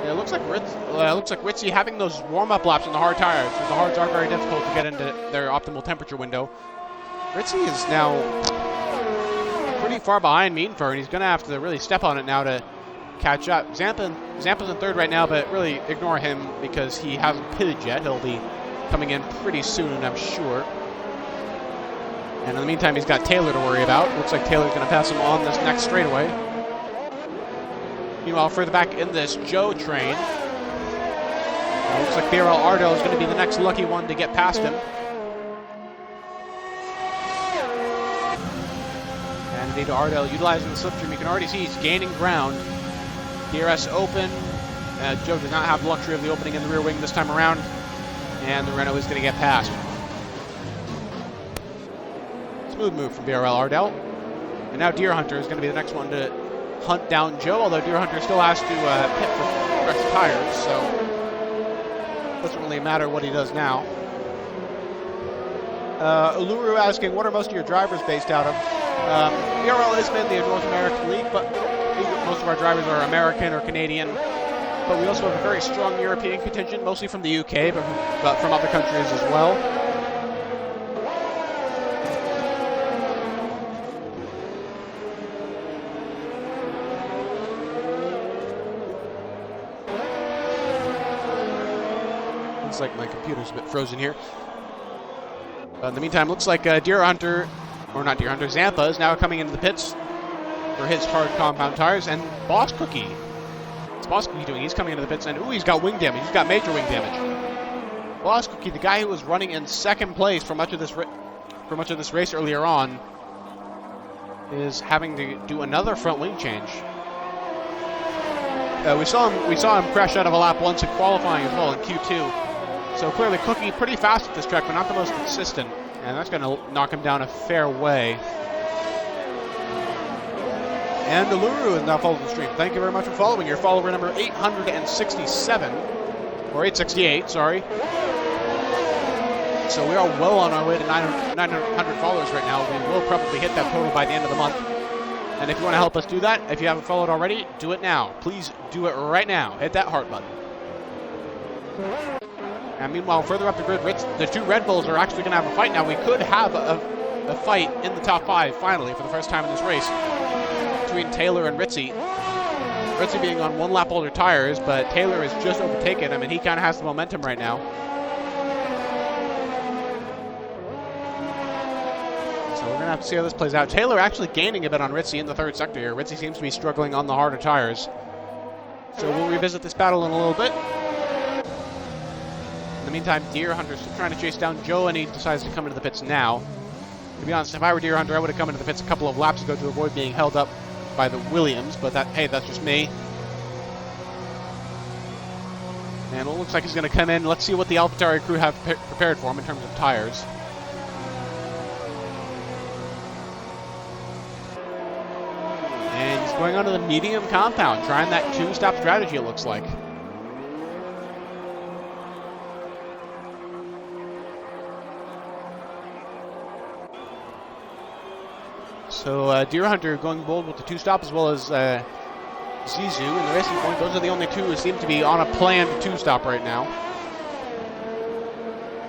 It looks like Ritzy having those warm-up laps on the hard tires, because the hards are very difficult to get into their optimal temperature window. Ritzy is now pretty far behind Mean Fern. He's going to have to really step on it now to catch up. Zampa's in third right now, but really ignore him because he hasn't pitted yet. He'll be coming in pretty soon, I'm sure. And in the meantime, he's got Taylor to worry about. Looks like Taylor's going to pass him on this next straightaway. Meanwhile, further back in this Joe train, looks like BRL Ardell is going to be the next lucky one to get past him. And indeed, Ardell utilizing the slipstream. You can already see he's gaining ground. DRS open. Joe does not have the luxury of the opening in the rear wing this time around. And the Renault is going to get past. Smooth move from BRL Ardell. And now Deer Hunter is going to be the next one to hunt down Joe, although Deer Hunter still has to pit for fresh tires, so it doesn't really matter what he does now. Uluru asking, what are most of your drivers based out of? BRL is mainly a North American league, but most of our drivers are American or Canadian. But we also have a very strong European contingent, mostly from the UK, but from other countries as well. Looks like my computer's a bit frozen here. In the meantime, looks like Zampa is now coming into the pits for his hard compound tires, and Boss Cookie. What's Boss Cookie doing? He's coming into the pits, and he's got wing damage. He's got major wing damage. Boss Cookie, the guy who was running in second place for much of this race earlier on, is having to do another front wing change. We saw him crash out of a lap once in qualifying as well in Q2. So clearly Cookie pretty fast at this track, but not the most consistent. And that's going to knock him down a fair way. And Uluru is now following the stream. Thank you very much for following. Your follower number 867, or 868, sorry. So we are well on our way to 900 followers right now. We will probably hit that total by the end of the month. And if you want to help us do that, if you haven't followed already, do it now. Please do it right now. Hit that heart button. And meanwhile, further up the grid, the two Red Bulls are actually going to have a fight now. We could have a fight in the top 5, finally, for the first time in this race, between Taylor and Ritzy. Ritzy being on 1 lap older tires, but Taylor has just overtaken him, and he kind of has the momentum right now. So we're going to have to see how this plays out. Taylor actually gaining a bit on Ritzy in the third sector here. Ritzy seems to be struggling on the harder tires. So we'll revisit this battle in a little bit. In the meantime, Deer Hunter's still trying to chase down Joe, and he decides to come into the pits now. To be honest, if I were Deer Hunter, I would have come into the pits a couple of laps ago to avoid being held up by the Williams, but that's just me. And it looks like he's going to come in. Let's see what the AlphaTauri crew have prepared for him in terms of tires. And he's going onto the medium compound, trying that 2-stop strategy, it looks like. So Deer Hunter going bold with the 2-stop, as well as Zizou in the Racing Point. Those are the only two who seem to be on a planned two-stop right now.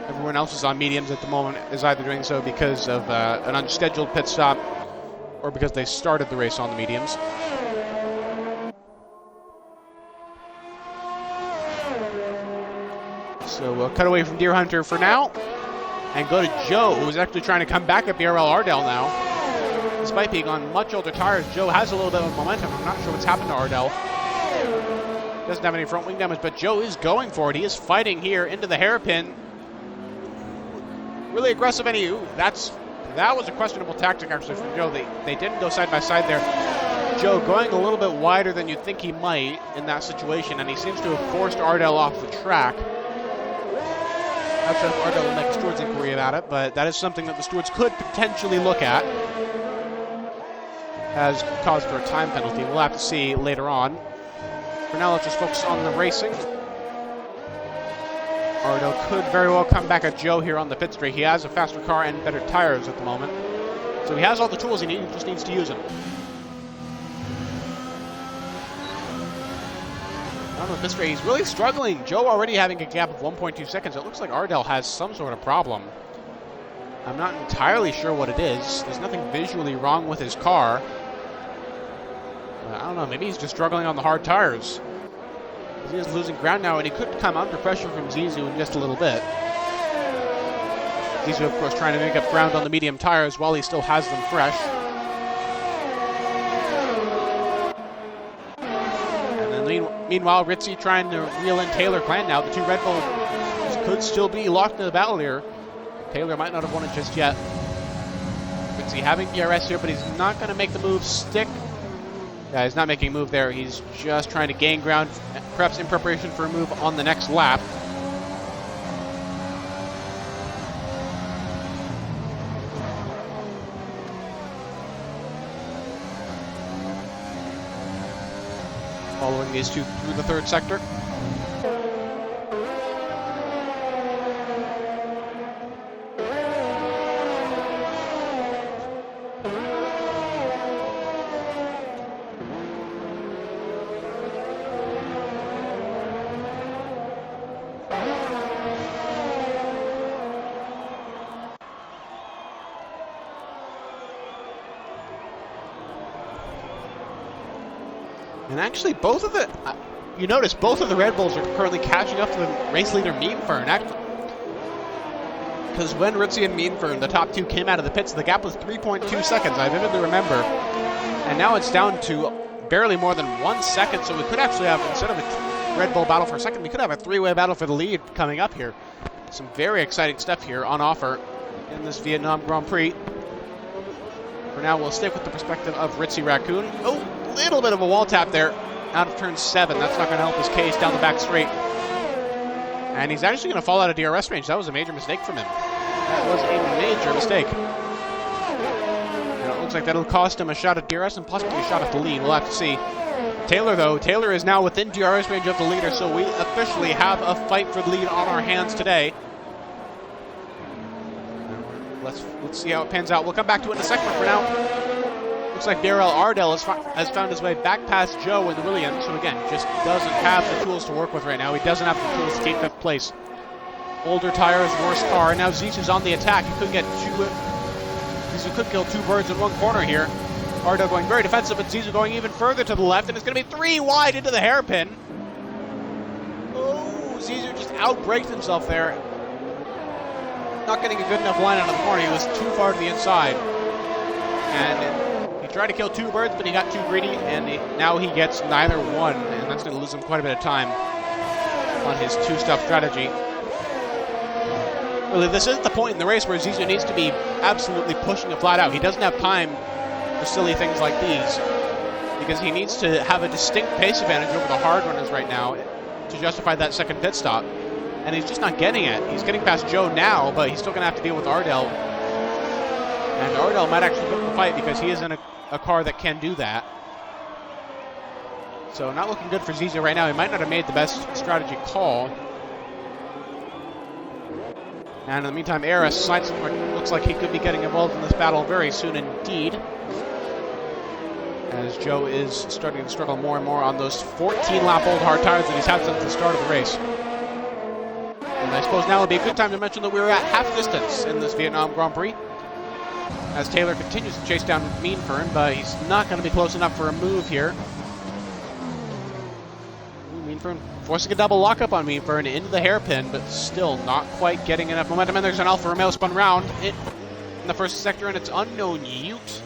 Everyone else is on mediums at the moment, is either doing so because of an unscheduled pit stop or because they started the race on the mediums. So we'll cut away from Deer Hunter for now and go to Joe, who's actually trying to come back at BRL Ardell now. Despite being on much older tires, Joe has a little bit of momentum. I'm not sure what's happened to Ardell. Doesn't have any front wing damage, but Joe is going for it. He is fighting here into the hairpin. Really aggressive, and that was a questionable tactic actually from Joe. They didn't go side by side there. Joe going a little bit wider than you'd think he might in that situation, and he seems to have forced Ardell off the track. Not sure if Ardell will make a steward's inquiry about it, but that is something that the stewards could potentially look at. Has cause for a time penalty. We'll have to see later on. For now, let's just focus on the racing. Ardell could very well come back at Joe here on the pit straight. He has a faster car and better tires at the moment. So he has all the tools he needs, just needs to use them. On the pit straight, he's really struggling. Joe already having a gap of 1.2 seconds. It looks like Ardell has some sort of problem. I'm not entirely sure what it is. There's nothing visually wrong with his car. I don't know, maybe he's just struggling on the hard tires. He is losing ground now, and he could come under pressure from Zizou in just a little bit. Zizou, of course, trying to make up ground on the medium tires while he still has them fresh. And then meanwhile, Ritzy trying to reel in Taylor Clan now. The two Red Bulls could still be locked in the battle here. Taylor might not have won it just yet. Ritzy having DRS here, but he's not going to make the move stick. Yeah, he's not making a move there. He's just trying to gain ground, perhaps in preparation for a move on the next lap. Following these two through the third sector. And actually, both of the, you notice both of the Red Bulls are currently catching up to the race leader Meanfern. Because when Ritzy and Meanfern, the top two, came out of the pits, the gap was 3.2 seconds, I vividly remember. And now it's down to barely more than 1 second, so we could actually have, instead of a Red Bull battle for a second, we could have a three-way battle for the lead coming up here. Some very exciting stuff here on offer in this Vietnam Grand Prix. For now, we'll stick with the perspective of Ritzy Raccoon. Oh, little bit of a wall tap there out of turn 7. That's not going to help his case down the back straight. And he's actually going to fall out of DRS range. That was a major mistake from him. That was a major mistake. And it looks like that'll cost him a shot at DRS and possibly a shot at the lead. We'll have to see. Taylor, though, Taylor is now within DRS range of the leader, so we officially have a fight for the lead on our hands today. Let's see how it pans out. We'll come back to it in a second. For now, looks like BRL Ardell has found his way back past Joe in the Williams, who again just doesn't have the tools to work with right now. He doesn't have the tools to keep fifth place. Older tires, worse car, and now Zizou's on the attack. He could get Zizou could kill two birds in one corner here. Ardell going very defensive, but Zizou going even further to the left, and it's going to be 3 wide into the hairpin. Oh, Zizou just outbraked himself there. Not getting a good enough line out of the corner. He was too far to the inside. And he tried to kill two birds, but he got too greedy, and now he gets neither one, and that's going to lose him quite a bit of time on his two-stop strategy. Really, this isn't the point in the race where Zizou needs to be absolutely pushing it flat out. He doesn't have time for silly things like these, because he needs to have a distinct pace advantage over the hard runners right now to justify that second pit stop. And he's just not getting it. He's getting past Joe now, but he's still going to have to deal with Ardell. And Ardell might actually pick the fight because he is in a car that can do that. So not looking good for Zizou right now. He might not have made the best strategy call. And in the meantime, Aris looks like he could be getting involved in this battle very soon indeed. as Joe is starting to struggle more and more on those 14-lap-old hard tires that he's had since the start of the race. And I suppose now would be a good time to mention that we're at half distance in this Vietnam Grand Prix, as Taylor continues to chase down Meanfern, but he's not going to be close enough for a move here. Meanfern forcing a double lockup on Meanfern into the hairpin, but still not quite getting enough momentum. And there's an Alfa Romeo spun round in the first sector, and it's unknown Ute.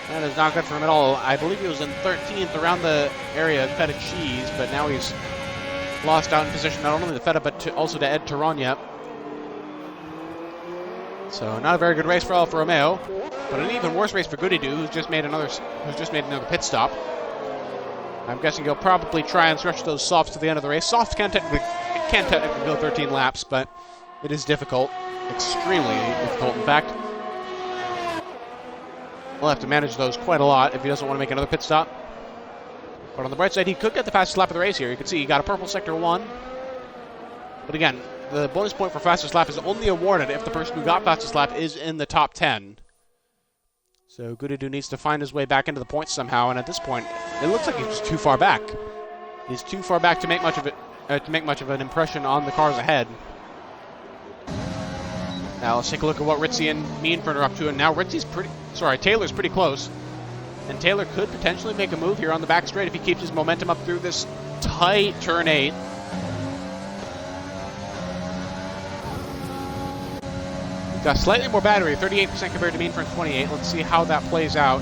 That is not good for him at all. I believe he was in 13th around the area of feta cheese, but now he's lost out in position not only to feta but also to Ed Tarania. So not a very good race for Alfa Romeo, but an even worse race for Goody-Doo, who's just made another pit stop. I'm guessing he'll probably try and stretch those softs to the end of the race. Softs can't technically go 13 laps, but it is difficult, extremely difficult, in fact. We'll have to manage those quite a lot if he doesn't want to make another pit stop. But on the bright side, he could get the fastest lap of the race here. You can see he got a purple sector 1. But again, the bonus point for fastest lap is only awarded if the person who got fastest lap is in the top 10. So Goody-Doo needs to find his way back into the points somehow, and at this point, it looks like he's just too far back. He's too far back to make much of an impression on the cars ahead. Now let's take a look at what Ritzy and Meanfern are up to, and now Taylor's pretty close. And Taylor could potentially make a move here on the back straight if he keeps his momentum up through this tight turn 8. We've got slightly more battery, 38% compared to Meanfern 28. Let's see how that plays out.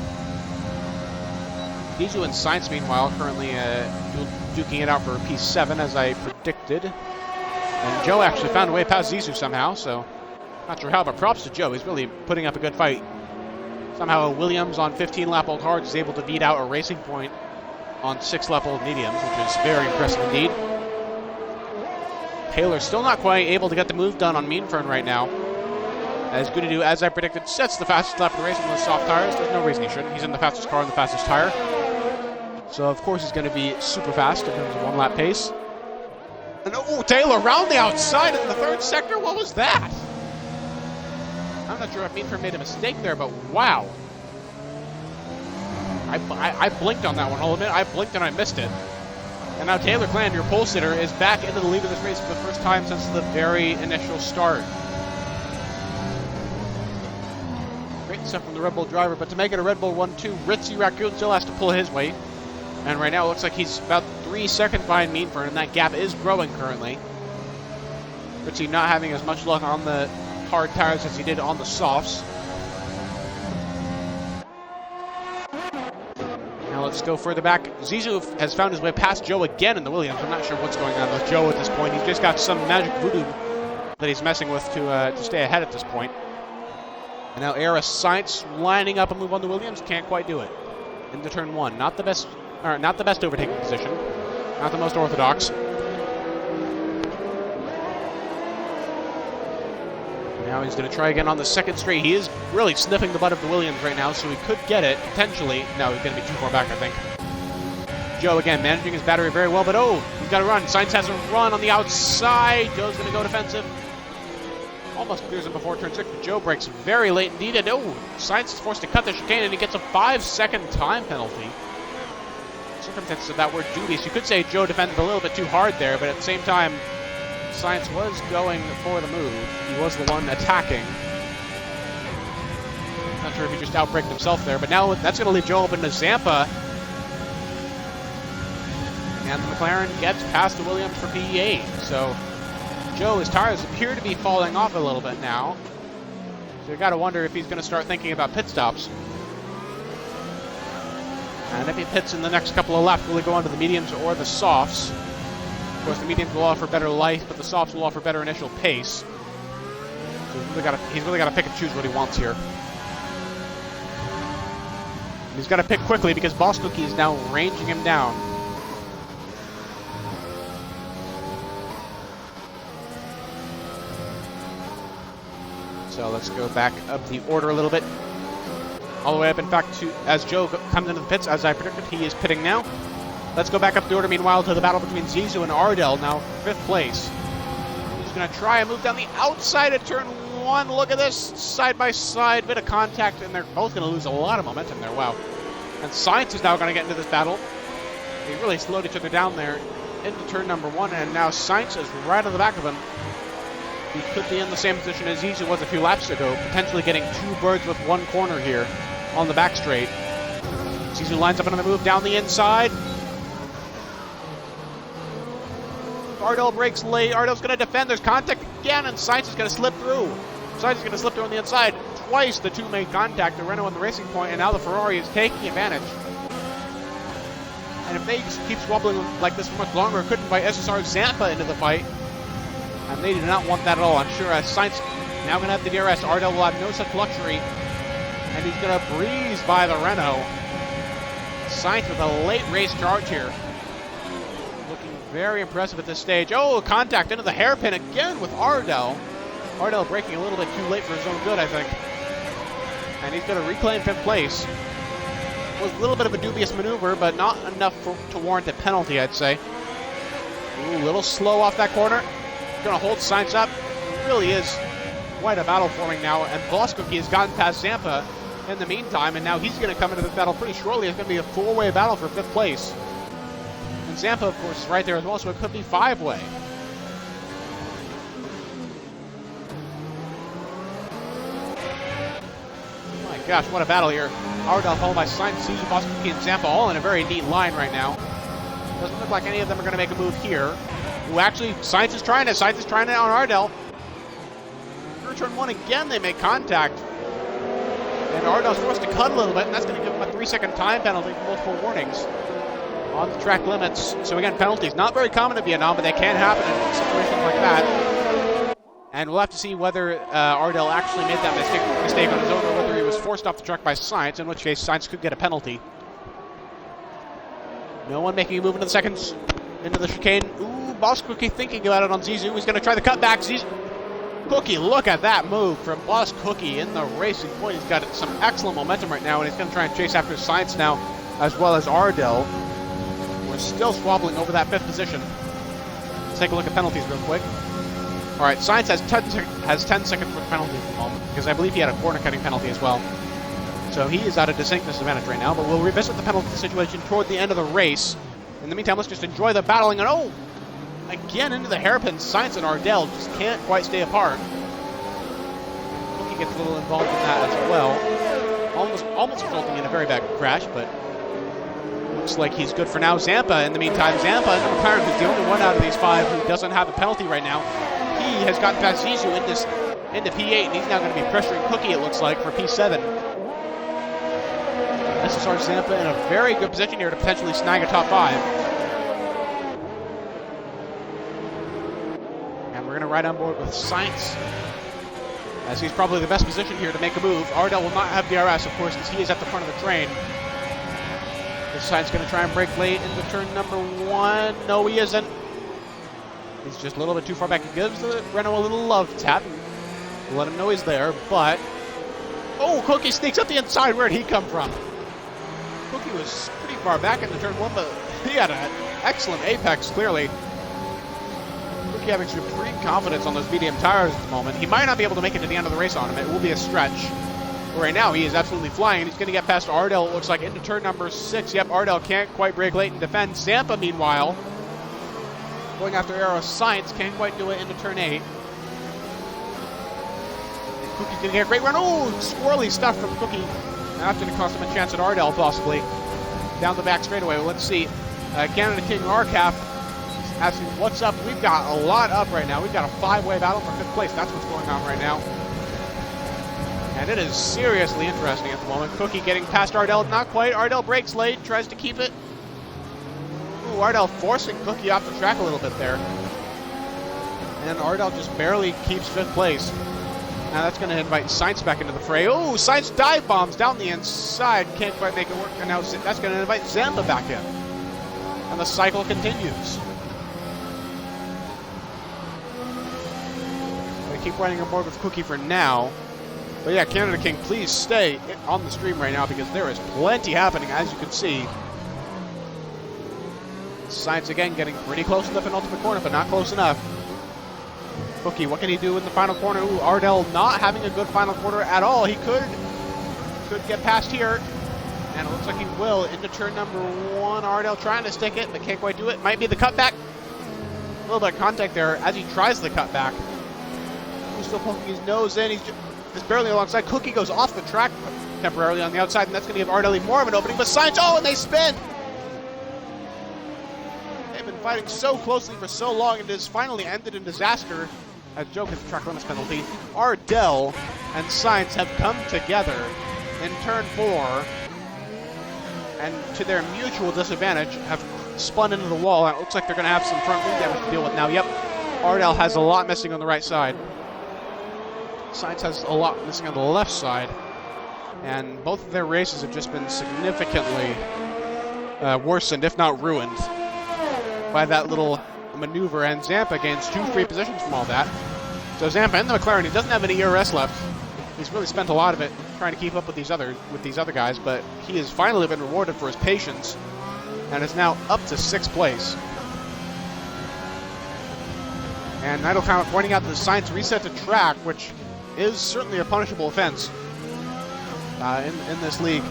Zizou and Sainz, meanwhile, currently duking it out for P7, as I predicted. And Joe actually found a way past Zizou somehow, so not sure how, but props to Joe. He's really putting up a good fight. Somehow Williams on 15-lap-old hards is able to beat out a Racing Point on 6-lap-old mediums, which is very impressive indeed. Taylor still not quite able to get the move done on Meanfern right now, as Goody-Doo, as I predicted, sets the fastest lap of the race on those soft tires. There's no reason he shouldn't. He's in the fastest car on the fastest tire. So, of course, he's going to be super fast in terms of one-lap pace. And, oh, Taylor around the outside in the third sector? What was that? I'm not sure if Meanfern made a mistake there, but wow. I blinked on that one, I'll admit. I blinked and I missed it. And now Taylor Gland, your pole sitter, is back into the lead of this race for the first time since the very initial start. Great stuff from the Red Bull driver, but to make it a Red Bull 1-2, Ritzy Raccoon still has to pull his weight. And right now it looks like he's about 3 seconds behind Meanfern, and that gap is growing currently. Ritzy not having as much luck on the hard tires as he did on the softs. Now let's go further back. Zizou has found his way past Joe again in the Williams. I'm not sure what's going on with Joe at this point. He's just got some magic voodoo that he's messing with to stay ahead at this point. And now Era Sainz lining up a move on the Williams, can't quite do it. Into turn 1, not the best overtaking position, not the most orthodox. Now he's going to try again on the second straight. He is really sniffing the butt of the Williams right now, so he could get it, potentially. No, he's going to be too far back, I think. Joe, again, managing his battery very well, but oh, he's got to run. Sainz has a run on the outside. Joe's going to go defensive. Almost clears him before turn 6, but Joe breaks very late indeed. And oh, Sainz is forced to cut the chicane, and he gets a 5-second time penalty. Circumstances of that were dubious. You could say Joe defended a little bit too hard there, but at the same time, Sainz was going for the move. He was the one attacking. Not sure if he just outbraked himself there, but now that's going to leave Joe open to Zampa. And the McLaren gets past the Williams for P8. So Joe, his tires appear to be falling off a little bit now. So you got to wonder if he's going to start thinking about pit stops. And if he pits in the next couple of laps, will he go onto the mediums or the softs? Of course, the mediums will offer better life, but the softs will offer better initial pace. So he's really got to pick and choose what he wants here. And he's got to pick quickly because Boss Cookie is now ranging him down. So let's go back up the order a little bit. All the way up, in fact, to as Joe comes into the pits, as I predicted, he is pitting now. Let's go back up the order, meanwhile, to the battle between Zizou and Ardell, now 5th place. He's going to try and move down the outside of turn 1. Look at this, side by side, bit of contact, and they're both going to lose a lot of momentum there. Wow. And Sainz is now going to get into this battle. They really slowed each other down there into turn number 1, and now Sainz is right on the back of him. He could be in the same position as Zizou was a few laps ago, potentially getting 2 birds with 1 corner here on the back straight. Zizou lines up another move down the inside. Ardell breaks late. Ardell's going to defend. There's contact again, and Sainz is going to slip through. Sainz is going to slip through on the inside. Twice the two made contact. The Renault on the racing point, and now the Ferrari is taking advantage. And if they keep squabbling like this for much longer, it could invite SSR Zampa into the fight. And they do not want that at all. I'm sure Sainz now going to have the DRS. Ardell will have no such luxury. And he's going to breeze by the Renault. Sainz with a late race charge here. Looking very impressive at this stage. Oh, contact into the hairpin again with Ardell. Ardell braking a little bit too late for his own good, I think. And he's going to reclaim 5th place. It was a little bit of a dubious maneuver, but not enough to warrant a penalty, I'd say. Ooh, a little slow off that corner. Going to hold Sainz up. It really is quite a battle forming now. And Voskuki has gotten past Zampa in the meantime, and now he's going to come into this battle pretty shortly. It's going to be a 4-way battle for 5th place. And Zampa, of course, is right there as well, so it could be 5-way. Oh my gosh, what a battle here. Ardell followed by Sainz, Zizou, Voskuki, and Zampa all in a very neat line right now. Doesn't look like any of them are going to make a move here. Ooh, actually, Sainz is trying it. Sainz is trying it on Ardell. Through turn 1 again, they make contact. And Ardell's forced to cut a little bit, and that's going to give him a 3-second time penalty for multiple warnings on the track limits. So again, penalties, not very common in Vietnam, but they can happen in situations like that. And we'll have to see whether Ardell actually made that mistake on his own, or whether he was forced off the track by Sainz, in which case Sainz could get a penalty. No one making a move into the chicane. Ooh, Boss Cookie thinking about it on Zizou. He's going to try the cutback. Zizou. Cookie, look at that move from Boss Cookie in the racing point. He's got some excellent momentum right now, and he's going to try and chase after Sainz now, as well as Ardell. We're still squabbling over that 5th position. Let's take a look at penalties real quick. All right, Sainz has 10 seconds for penalty at the moment, because I believe he had a corner cutting penalty as well. So he is at a distinct disadvantage right now, but we'll revisit the penalty situation toward the end of the race. In the meantime, let's just enjoy the battling. And oh, again into the hairpin. Sainz and Ardell just can't quite stay apart. Cookie gets a little involved in that as well. Almost resulting in a very bad crash, but looks like he's good for now. Zampa, in the meantime, Zampa is McLaren, who's the only one out of these 5 who doesn't have a penalty right now. He has gotten past Zizou into P8, and he's now going to be pressuring Cookie, it looks like, for P7. SSR Zampa in a very good position here to potentially snag a top 5. And we're going to ride on board with Sainz, as he's probably the best position here to make a move. Ardell will not have DRS, of course, as he is at the front of the train. This side's going to try and brake late into turn number 1. No, he isn't. He's just a little bit too far back. He gives the Renault a little love tap. Let him know he's there, but... Oh, Cookie sneaks up the inside. Where'd he come from? Cookie was pretty far back into turn 1, but he had an excellent apex, clearly. Cookie having supreme confidence on those medium tires at the moment. He might not be able to make it to the end of the race on him. It will be a stretch. But right now, he is absolutely flying. He's going to get past Ardell, it looks like, into turn number 6. Yep, Ardell can't quite brake late and defend. Zampa, meanwhile, going after Aero Sainz, can't quite do it into turn 8. Cookie's going to get a great run. Oh, squirrely stuff from Cookie. That's going to cost him a chance at Ardell, possibly. Down the back straightaway. Well, let's see. Canada King Arcaf asking, what's up? We've got a lot up right now. We've got a 5-way battle for 5th place. That's what's going on right now. And it is seriously interesting at the moment. Cookie getting past Ardell. Not quite. Ardell brakes late. Tries to keep it. Ooh, Ardell forcing Cookie off the track a little bit there. And Ardell just barely keeps 5th place. Now that's going to invite Sainz back into the fray. Oh, Sainz dive bombs down the inside. Can't quite make it work. And now that's going to invite Zampa back in. And the cycle continues. Going to keep riding on board with Cookie for now. But yeah, Canada King, please stay on the stream right now, because there is plenty happening, as you can see. Sainz again getting pretty close to the penultimate corner, but not close enough. Cookie, what can he do in the final corner? Ooh, Ardell not having a good final quarter at all. He could get past here. And it looks like he will into turn number 1. Ardell trying to stick it, but can't quite do it. Might be the cutback. A little bit of contact there as he tries the cutback. He's still poking his nose in. He's just barely alongside. Cookie goes off the track temporarily on the outside, and that's going to give Ardell more of an opening. But Sainz, oh, and they spin! They've been fighting so closely for so long, and it has finally ended in disaster. As Joe gets the track limits penalty, Ardell and Sainz have come together in turn 4, and to their mutual disadvantage, have spun into the wall, and it looks like they're going to have some front wing damage to deal with now. Yep, Ardell has a lot missing on the right side. Sainz has a lot missing on the left side, and both of their races have just been significantly worsened, if not ruined, by that little maneuver, and Zampa gains 2 free positions from all that. So Zampa in the McLaren, he doesn't have any ERS left. He's really spent a lot of it trying to keep up with these other guys, but he has finally been rewarded for his patience and is now up to 6th place. And Nigel Comet pointing out that Sainz reset to track, which is certainly a punishable offense in this league.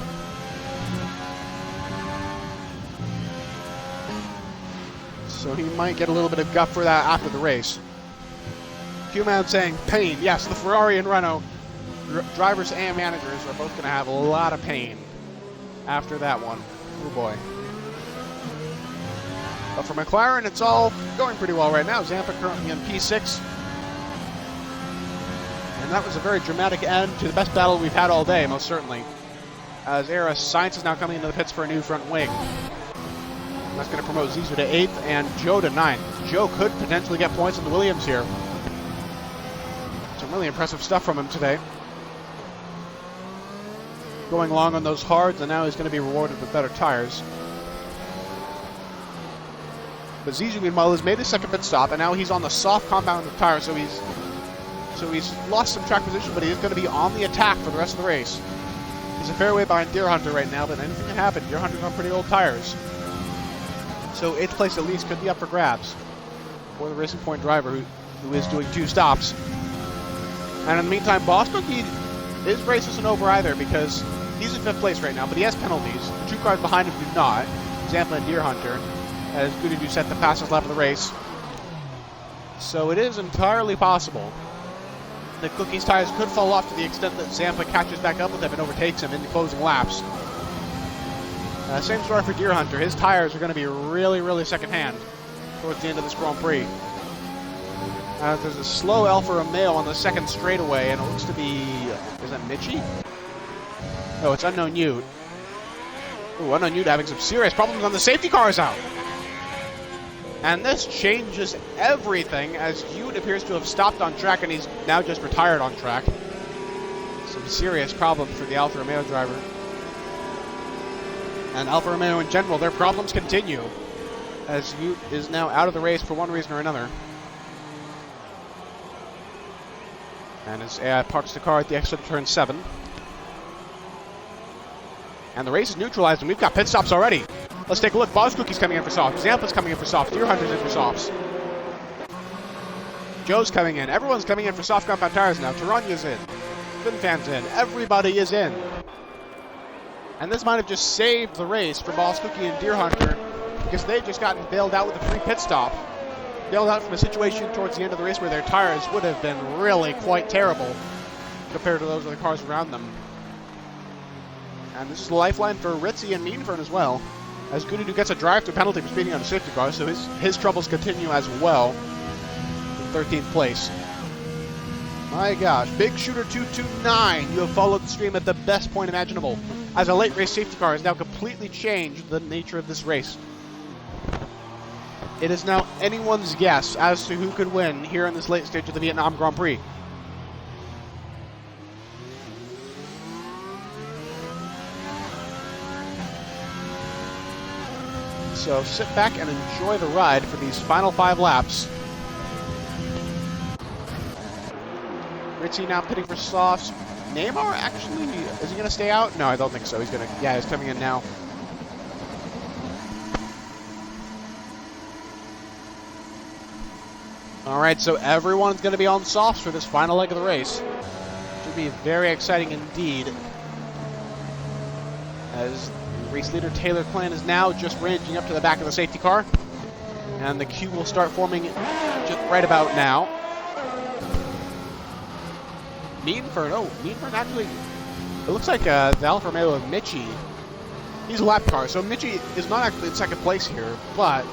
So he might get a little bit of guff for that after the race. Q-Man saying pain. Yes, the Ferrari and Renault drivers and managers are both going to have a lot of pain after that one. Oh boy. But for McLaren, it's all going pretty well right now. Zampa currently in P6. And that was a very dramatic end to the best battle we've had all day, most certainly. As Sainz is now coming into the pits for a new front wing. And that's going to promote Zizou to 8th and Joe to 9th. Joe could potentially get points in the Williams here. Some really impressive stuff from him today. Going long on those hards, and now he's going to be rewarded with better tires. But Zizou, meanwhile, has made his second pit stop, and now he's on the soft compound of tires, so he's lost some track position, but he is going to be on the attack for the rest of the race. He's a fair way behind Deer Hunter right now, but anything can happen. Deer Hunter's on pretty old tires. So 8th place at least could be up for grabs for the Racing Point driver who is doing 2 stops. And in the meantime, Boston, his race isn't over either because he's in 5th place right now, but he has penalties. The 2 cars behind him do not. Zampa and Deer Hunter. As Gudu set the fastest lap of the race. So it is entirely possible that Cookie's tires could fall off to the extent that Zampa catches back up with him and overtakes him in the closing laps. Same story for Deer Hunter. His tires are going to be really, really secondhand towards the end of this Grand Prix. There's a slow Alfa Romeo on the second straightaway, and it looks to be... is that Mitchie? No, it's Unknown Ute. Ooh, Unknown Ute having some serious problems on the safety cars out. And this changes everything as Ute appears to have stopped on track and he's now just retired on track. Some serious problems for the Alfa Romeo driver. And Alfa Romeo in general, their problems continue as Ute is now out of the race for one reason or another. And as AI parks the car at the exit of turn 7. And the race is neutralized and we've got pit stops already. Let's take a look. Boss Cookie's coming in for softs. Zampa's coming in for softs. Deer Hunter's in for softs. Joe's coming in. Everyone's coming in for soft compound tires now. Taranya's in. FinFan's in. Everybody is in. And this might have just saved the race for Boss Cookie and Deer Hunter because they've just gotten bailed out with a free pit stop. Bailed out from a situation towards the end of the race where their tires would have been really quite terrible compared to those of the cars around them. And this is the lifeline for Ritzy and Meanfern as well. As Gudu gets a drive-through penalty for speeding on a safety car, so his troubles continue as well in 13th place. My gosh, Big Shooter 229, you have followed the stream at the best point imaginable, as a late race safety car has now completely changed the nature of this race. It is now anyone's guess as to who could win here in this late stage of the Vietnam Grand Prix. So sit back and enjoy the ride for these final 5 laps. Ritzy now pitting for softs. Neymar actually, is he going to stay out? No, I don't think so. He's going to, yeah, he's coming in now. All right, so everyone's going to be on softs for this final leg of the race. Should be very exciting indeed. As race leader Taylor Clan is now just ranging up to the back of the safety car. And the queue will start forming just right about now. Meanfern actually, it looks like the Alfa Romeo of Michi. He's a lap car, so Michi is not actually in second place here, but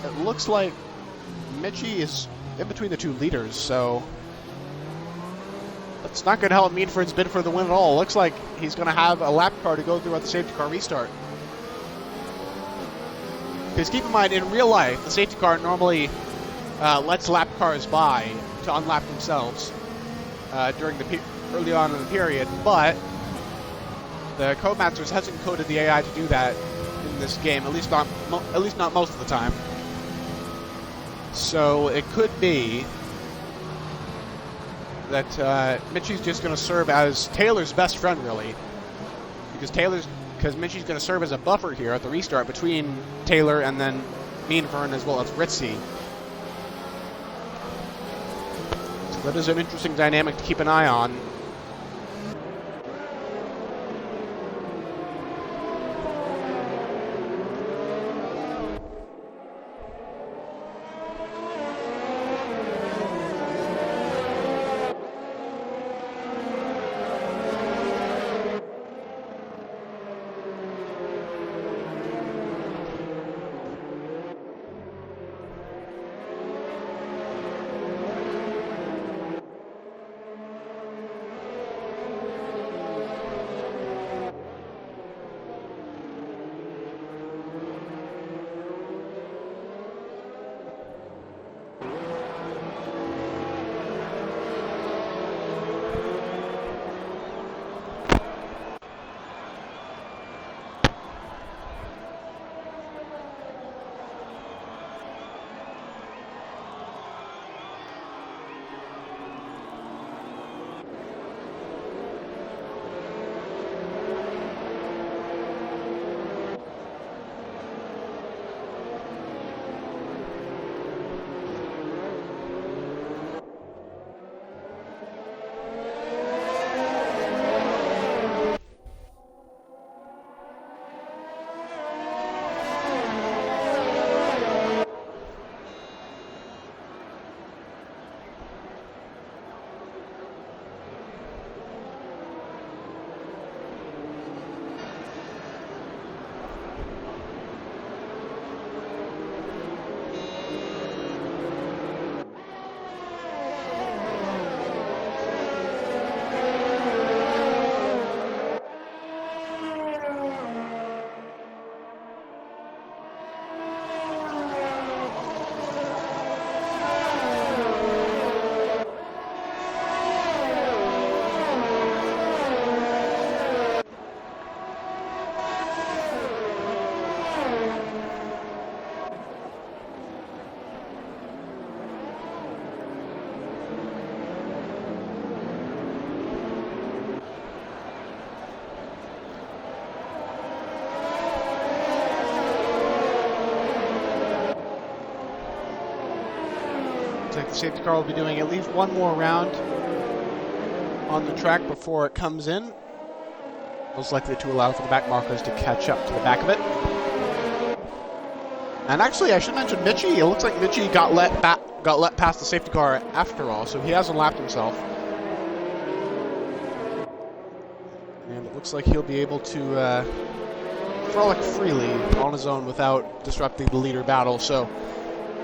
it looks like Michi is in between the two leaders, so that's not going to help Meanfern's bid for the win at all. It looks like he's going to have a lap car to go through at the safety car restart. Because keep in mind, in real life, the safety car normally lets lap cars by to unlap themselves during the early on in the period, but the Codemasters hasn't coded the AI to do that in this game, at least not most of the time. So it could be that Michi's just going to serve as Taylor's best friend, really, because Michi's going to serve as a buffer here at the restart between Taylor and then Meanfern as well as Ritzy. So that is an interesting dynamic to keep an eye on. The safety car will be doing at least one more round on the track before it comes in. Most likely to allow for the back markers to catch up to the back of it. And actually, I should mention Michi. It looks like Michi got let past the safety car after all, so he hasn't lapped himself. And it looks like he'll be able to frolic freely on his own without disrupting the leader battle. So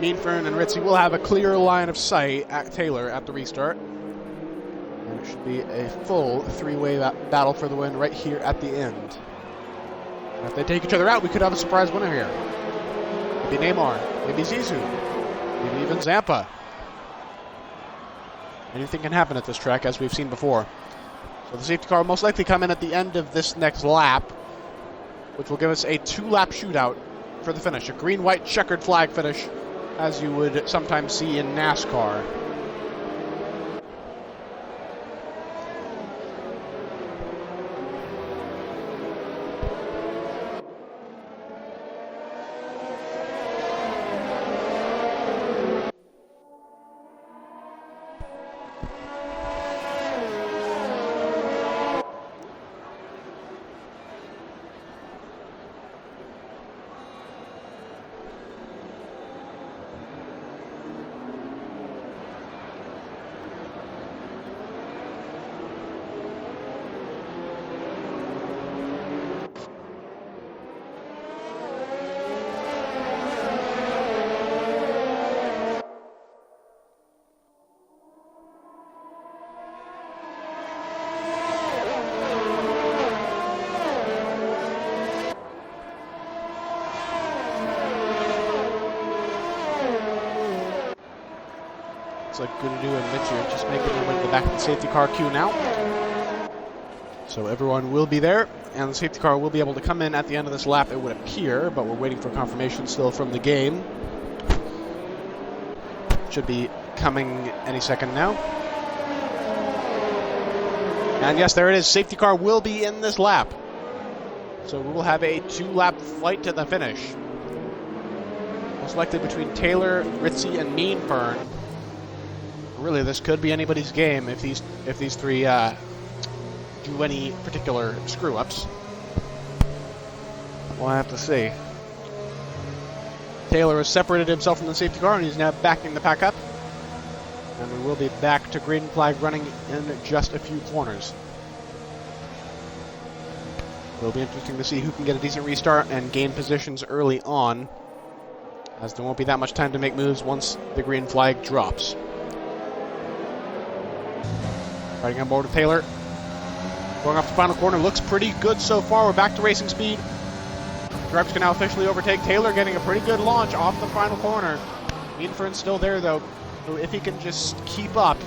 Meanfern and Ritzy will have a clear line of sight at Taylor at the restart. And it should be a full three-way battle for the win right here at the end. And if they take each other out, we could have a surprise winner here. Maybe Neymar, maybe Zizou, maybe even Zampa. Anything can happen at this track, as we've seen before. So the safety car will most likely come in at the end of this next lap, which will give us a two-lap shootout for the finish. A green-white checkered flag finish, as you would sometimes see in NASCAR. Looks like Goodadoo and Mitchell are just making their way to the back of the safety car queue now. So everyone will be there, and the safety car will be able to come in at the end of this lap, it would appear, but we're waiting for confirmation still from the game. Should be coming any second now. And yes, there it is. Safety car will be in this lap. So we will have a 2-lap flight to the finish. Most likely between Taylor, Ritzy, and Mean Fern. Really, this could be anybody's game if these three do any particular screw-ups. We'll have to see. Taylor has separated himself from the safety car and he's now backing the pack up. And we will be back to green flag running in just a few corners. It'll be interesting to see who can get a decent restart and gain positions early on, as there won't be that much time to make moves once the green flag drops. Riding on board with Taylor. Going off the final corner, looks pretty good so far. We're back to racing speed. Drivers can now officially overtake Taylor, getting a pretty good launch off the final corner. Meanfern's still there though, so if he can just keep up,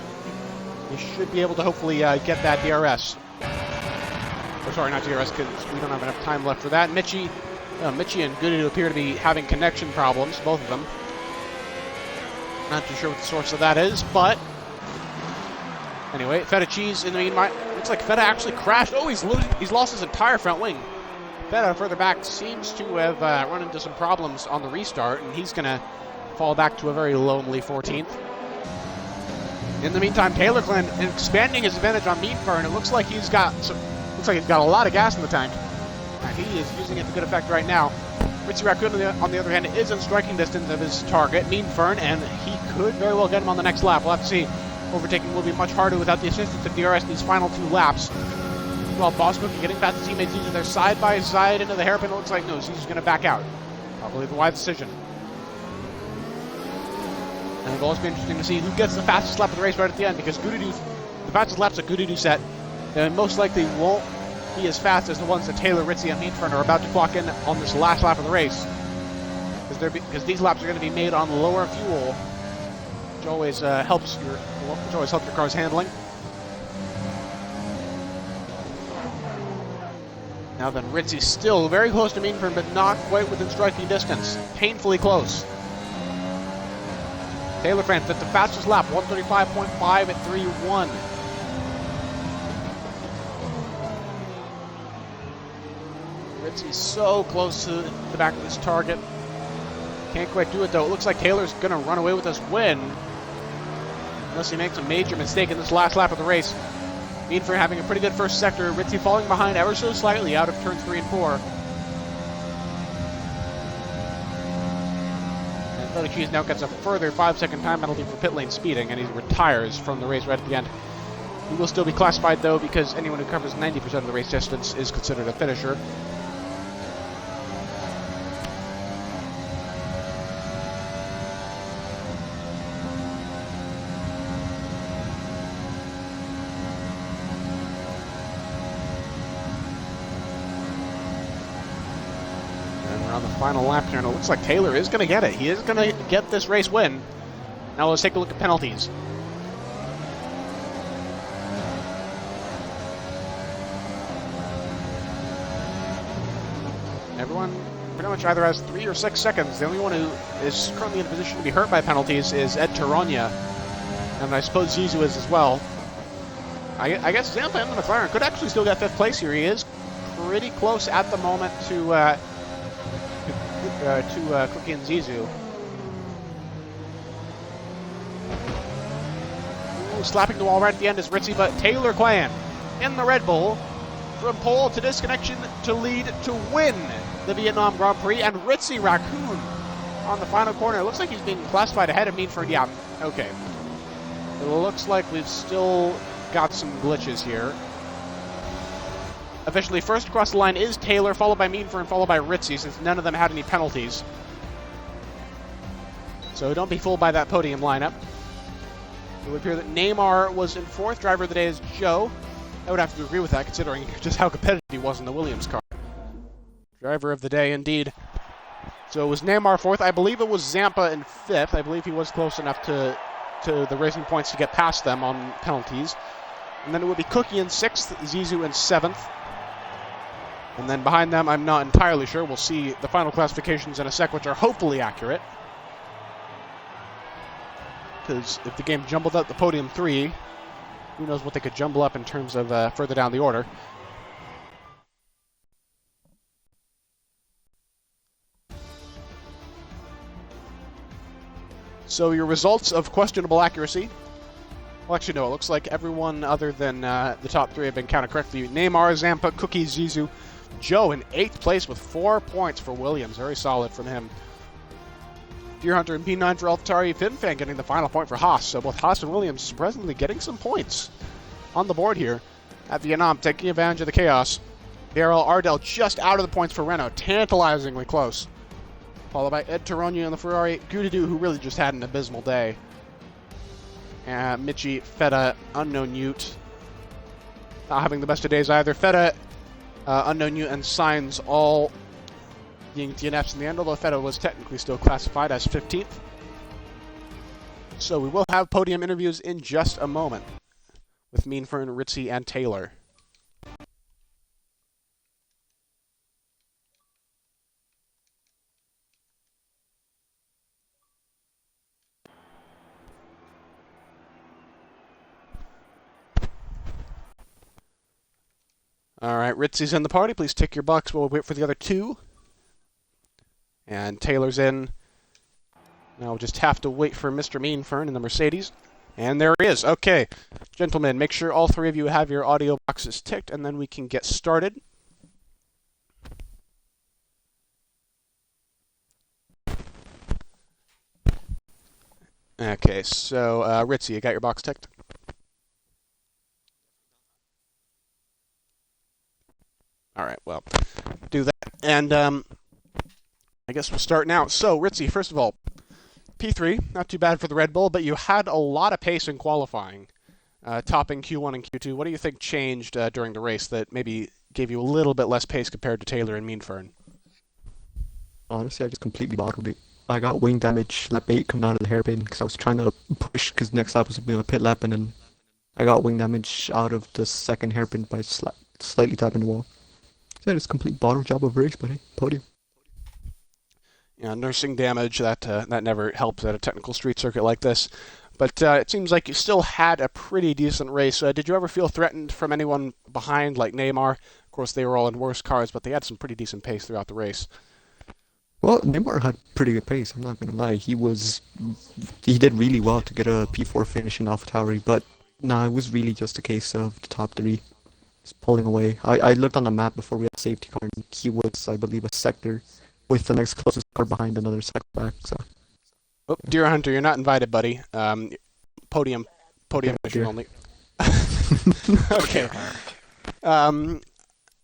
he should be able to hopefully get that DRS. Or sorry, not DRS, because we don't have enough time left for that. Mitchie and Goodadoo appear to be having connection problems, both of them. Not too sure what the source of that is, but anyway, Feta Cheese in the meantime. Looks like Feta actually crashed. Oh, he's lost his entire front wing. Feta further back seems to have run into some problems on the restart, and he's going to fall back to a very lonely 14th. In the meantime, Taylor Glenn expanding his advantage on Meanfern. It looks like he's got a lot of gas in the tank. And he is using it to good effect right now. Ritzy Raccoon, on the other hand, is in striking distance of his target, Meanfern, and he could very well get him on the next lap. We'll have to see. Overtaking will be much harder without the assistance of DRS in these final 2 laps. Well, Boss Cookie getting past his teammates. They're side by side into the hairpin. It looks like no, he's going to back out. Probably the wise decision. And it'll also be interesting to see who gets the fastest lap of the race right at the end, because the fastest laps that Goodadoo set most likely won't be as fast as the ones that Taylor, Ritzy, and Meanfern are about to clock in on this last lap of the race. Because these laps are going to be made on lower fuel, which always helps your car's handling. Now then, Ritzy's still very close to Meanfern, but not quite within striking distance. Painfully close. Taylor France at the fastest lap, 135.5 at 3.1. Ritzy's so close to the back of his target. Can't quite do it though. It looks like Taylor's going to run away with this win, unless he makes a major mistake in this last lap of the race. Meanfern having a pretty good first sector. Ritzy falling behind ever so slightly out of turns 3 and 4. And Feta Cheese now gets a further 5-second time penalty for pit lane speeding, and he retires from the race right at the end. He will still be classified though, because anyone who covers 90% of the race distance is considered a finisher. On the final lap here, and it looks like Taylor is going to get it. He is going to get this race win. Now let's take a look at penalties. Everyone pretty much either has 3 or 6 seconds. The only one who is currently in a position to be hurt by penalties is Ed Taronia, and I suppose Zizou is as well. I guess Zampa and the McLaren could actually still get 5th place here. He is pretty close at the moment to Cookie and Zizou. Ooh, slapping the wall right at the end is Ritzy, but Taylor Clan in the Red Bull from pole to disconnection to lead to win the Vietnam Grand Prix, and Ritzy Raccoon on the final corner. It looks like he's being classified ahead of Meanfern. Yeah, okay. It looks like we've still got some glitches here. Officially, first across the line is Taylor, followed by Meanfern, followed by Ritzy, since none of them had any penalties. So don't be fooled by that podium lineup. It would appear that Neymar was in 4th. Driver of the day is Joe. I would have to agree with that, considering just how competitive he was in the Williams car. Driver of the day, indeed. So it was Neymar 4th. I believe it was Zampa in 5th. I believe he was close enough to to the Racing Points to get past them on penalties. And then it would be Cookie in 6th, Zizou in 7th. And then behind them, I'm not entirely sure. We'll see the final classifications in a sec, which are hopefully accurate. Because if the game jumbled up the podium 3, who knows what they could jumble up in terms of further down the order. So your results of questionable accuracy. Well, actually, no. It looks like everyone other than the top 3 have been counted correctly. Neymar, Zampa, Cookie, Zizou, Joe in 8th place with 4 points for Williams. Very solid from him. Deer Hunter and P9 for AlphaTauri. FinFan getting the final point for Haas. So both Haas and Williams surprisingly getting some points on the board here at Vietnam, taking advantage of the chaos. BRL Ardell just out of the points for Renault. Tantalizingly close. Followed by Ed Tarogna on the Ferrari. Gudadu, who really just had an abysmal day. Michi, Feta, Unknown Ute. Not having the best of days either. Feta, Unknown Ute, and Sainz all being DNFs in the end, although Feta was technically still classified as 15th. So we will have podium interviews in just a moment with Meanfern, Ritzy, and Taylor. All right, Ritzy's in the party. Please tick your box while we wait for the other 2. And Taylor's in. Now we'll just have to wait for Mr. Meanfern in the Mercedes. And there he is. Okay, gentlemen, make sure all 3 of you have your audio boxes ticked, and then we can get started. Okay, so Ritzy, you got your box ticked? All right, well, do that. And I guess we'll start now. So, Ritzy, first of all, P3, not too bad for the Red Bull, but you had a lot of pace in qualifying, topping Q1 and Q2. What do you think changed during the race that maybe gave you a little bit less pace compared to Taylor and Meanfern? Honestly, I just completely bottled it. I got wing damage lap 8 coming out of the hairpin because I was trying to push because next lap was going to be a pit lap, and then I got wing damage out of the second hairpin by slightly tapping the wall. So it's a complete bottle job of race, but hey, podium. Yeah, nursing damage, that never helps at a technical street circuit like this. But it seems like you still had a pretty decent race. Did you ever feel threatened from anyone behind, like Neymar? Of course, they were all in worse cars, but they had some pretty decent pace throughout the race. Well, Neymar had pretty good pace, I'm not going to lie. He did really well to get a P4 finish in AlphaTauri, but no, it was really just a case of the top 3 just pulling away. I looked on the map before we had safety car, and he was, I believe, a sector with the next closest car behind another sector back, so. Oh, Deer Hunter, you're not invited, buddy. Podium mission only. Okay.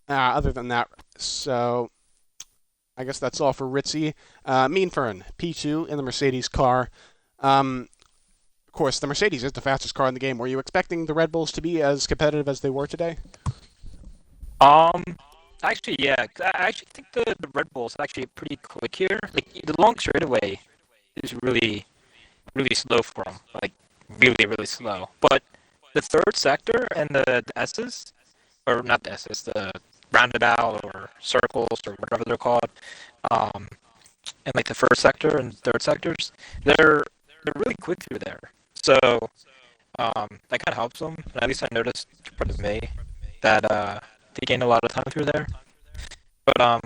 Other than that, so I guess that's all for Ritzy. Meanfern, P2 in the Mercedes car. Of course, the Mercedes is the fastest car in the game. Were you expecting the Red Bulls to be as competitive as they were today? Actually, yeah. I actually think the Red Bulls are actually pretty quick here. Like, the long straightaway is really, really slow for them. Like, really, really slow. But the third sector and the S's, or not the S's, the roundabout or circles or whatever they're called, and like the first sector and third sectors, they're really quick through there. So that kind of helps them. At least I noticed compared to me that they gain a lot of time through there. But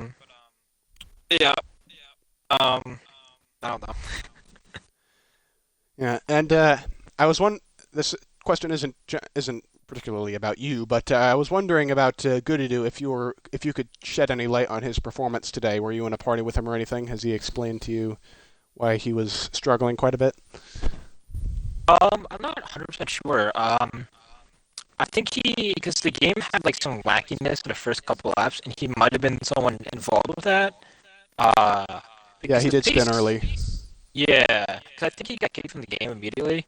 yeah, I don't know. Yeah, and I was this question isn't particularly about you, but I was wondering about Gudadu, if you could shed any light on his performance today. Were you in a party with him or anything? Has he explained to you why he was struggling quite a bit? I'm not 100% sure. I think because the game had like some wackiness in the first couple laps, and he might have been someone involved with that. Yeah, he did spin early. Yeah, because I think he got kicked from the game immediately.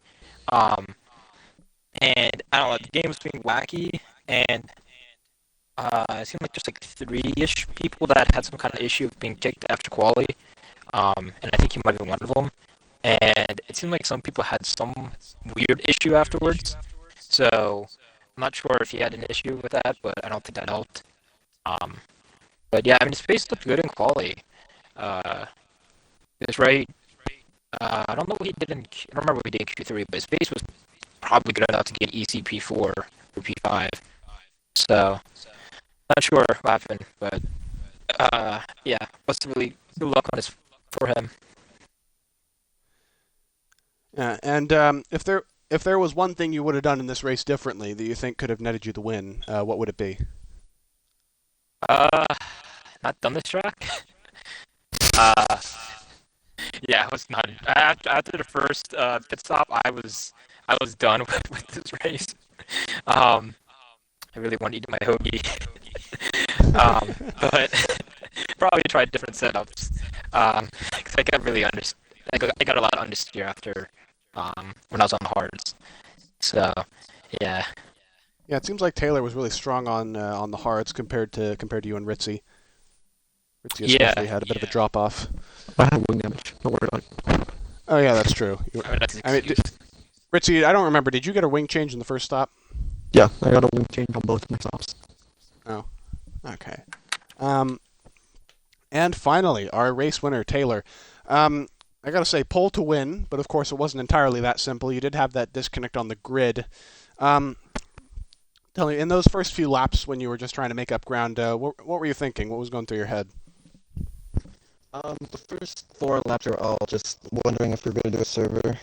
And I don't know, the game was being wacky, and it seemed like just like 3-ish people that had some kind of issue of being kicked after quali. And I think he might have been one of them. and it seemed like some people had some weird issue afterwards. So I'm not sure if he had an issue with that, but I don't think that helped. Um, but yeah, I mean, his pace looked good in quality. He was right. I don't know what he did in. I don't remember what he did in Q3, but his pace was probably good enough to get ECP4 or P5. So not sure what happened, but yeah, was really good luck on his for him. Yeah, and if there was one thing you would have done in this race differently that you think could have netted you the win, what would it be? Uh, Not done this track. Uh, yeah, I was not after the first pit stop. I was done with this race. Um, I really wanted to eat my hoagie. But probably try different setups. Because I got really I got a lot of understeer after when I was on the hards. So yeah, Yeah, it seems like Taylor was really strong on the hards compared to you and Ritzy. Ritzy yeah. especially had a bit of a drop off. I have wing damage. Don't worry about it. Oh yeah, that's true. I mean, that's an I mean, excuse. Ritzy, I don't remember. Did you get a wing change in the first stop? Yeah, I got a wing change on both my stops. Oh, okay. And finally, our race winner, Taylor. I gotta say, pole to win, but of course it wasn't entirely that simple. You did have that disconnect on the grid. Um, Tell me, in those first few laps when you were just trying to make up ground, what were you thinking? What was going through your head? The first 4 laps are all just wondering if we're going to do a server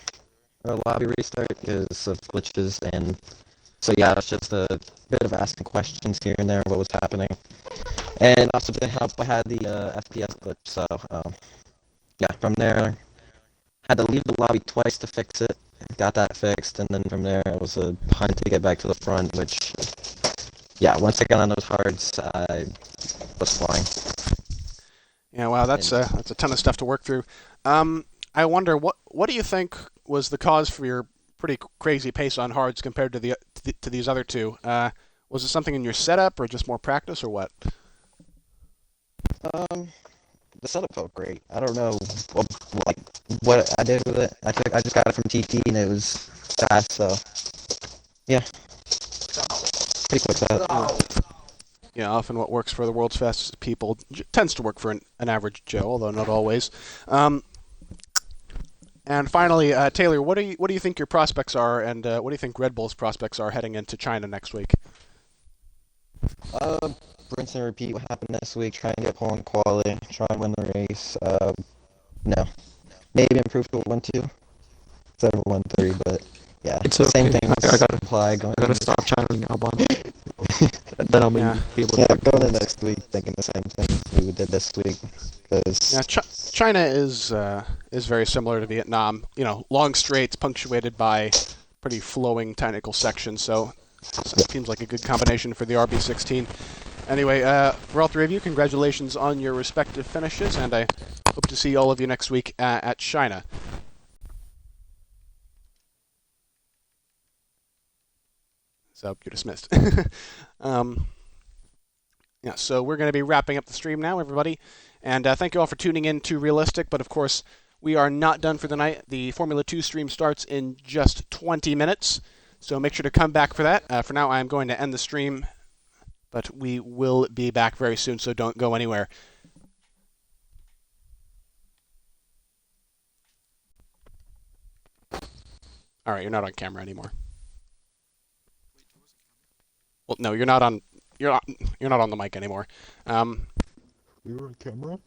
or a lobby restart because of glitches, and so yeah, it's just a bit of asking questions here and there what was happening. And also to help, I had the FPS glitch, so yeah, from there, had to leave the lobby twice to fix it. Got that fixed, and then from there it was a hunt to get back to the front, which, yeah, once I got on those hards, I was flying. Yeah, wow, that's a ton of stuff to work through. I wonder what do you think was the cause for your pretty crazy pace on hards compared to to these other two? Was it something in your setup, or just more practice, or what? Um, the setup felt great. I don't know what I did with it. I just got it from TT and it was fast, so yeah, pretty quick setup. Yeah, often what works for the world's fastest people tends to work for an average Joe, although not always. And finally, Taylor, what do you think your prospects are, and what do you think Red Bull's prospects are heading into China next week? Rinse and repeat what happened this week. Try and get pole in quality. Try and win the race. No, maybe improve to a 1-2 instead of a 1-3, but yeah, It's the same okay. thing. I gotta Apply going. I gotta stop channeling Albon. Then I'll maybe Yeah. be able Yeah, to. going into next week thinking the same thing we did this week. Because Yeah, China is very similar to Vietnam. You know, long straights punctuated by pretty flowing technical sections. So it seems like a good combination for the RB16. Anyway, for all three of you, congratulations on your respective finishes, and I hope to see all of you next week at China. So you're dismissed. Yeah, so we're going to be wrapping up the stream now, everybody. And thank you all for tuning in to Realistic. But of course, we are not done for the night. The Formula 2 stream starts in just 20 minutes. So make sure to come back for that. For now, I'm going to end the stream. But we will be back very soon, so don't go anywhere. All right, you're not on camera anymore. Well, no, you're not on. You're not on the mic anymore. we were on camera.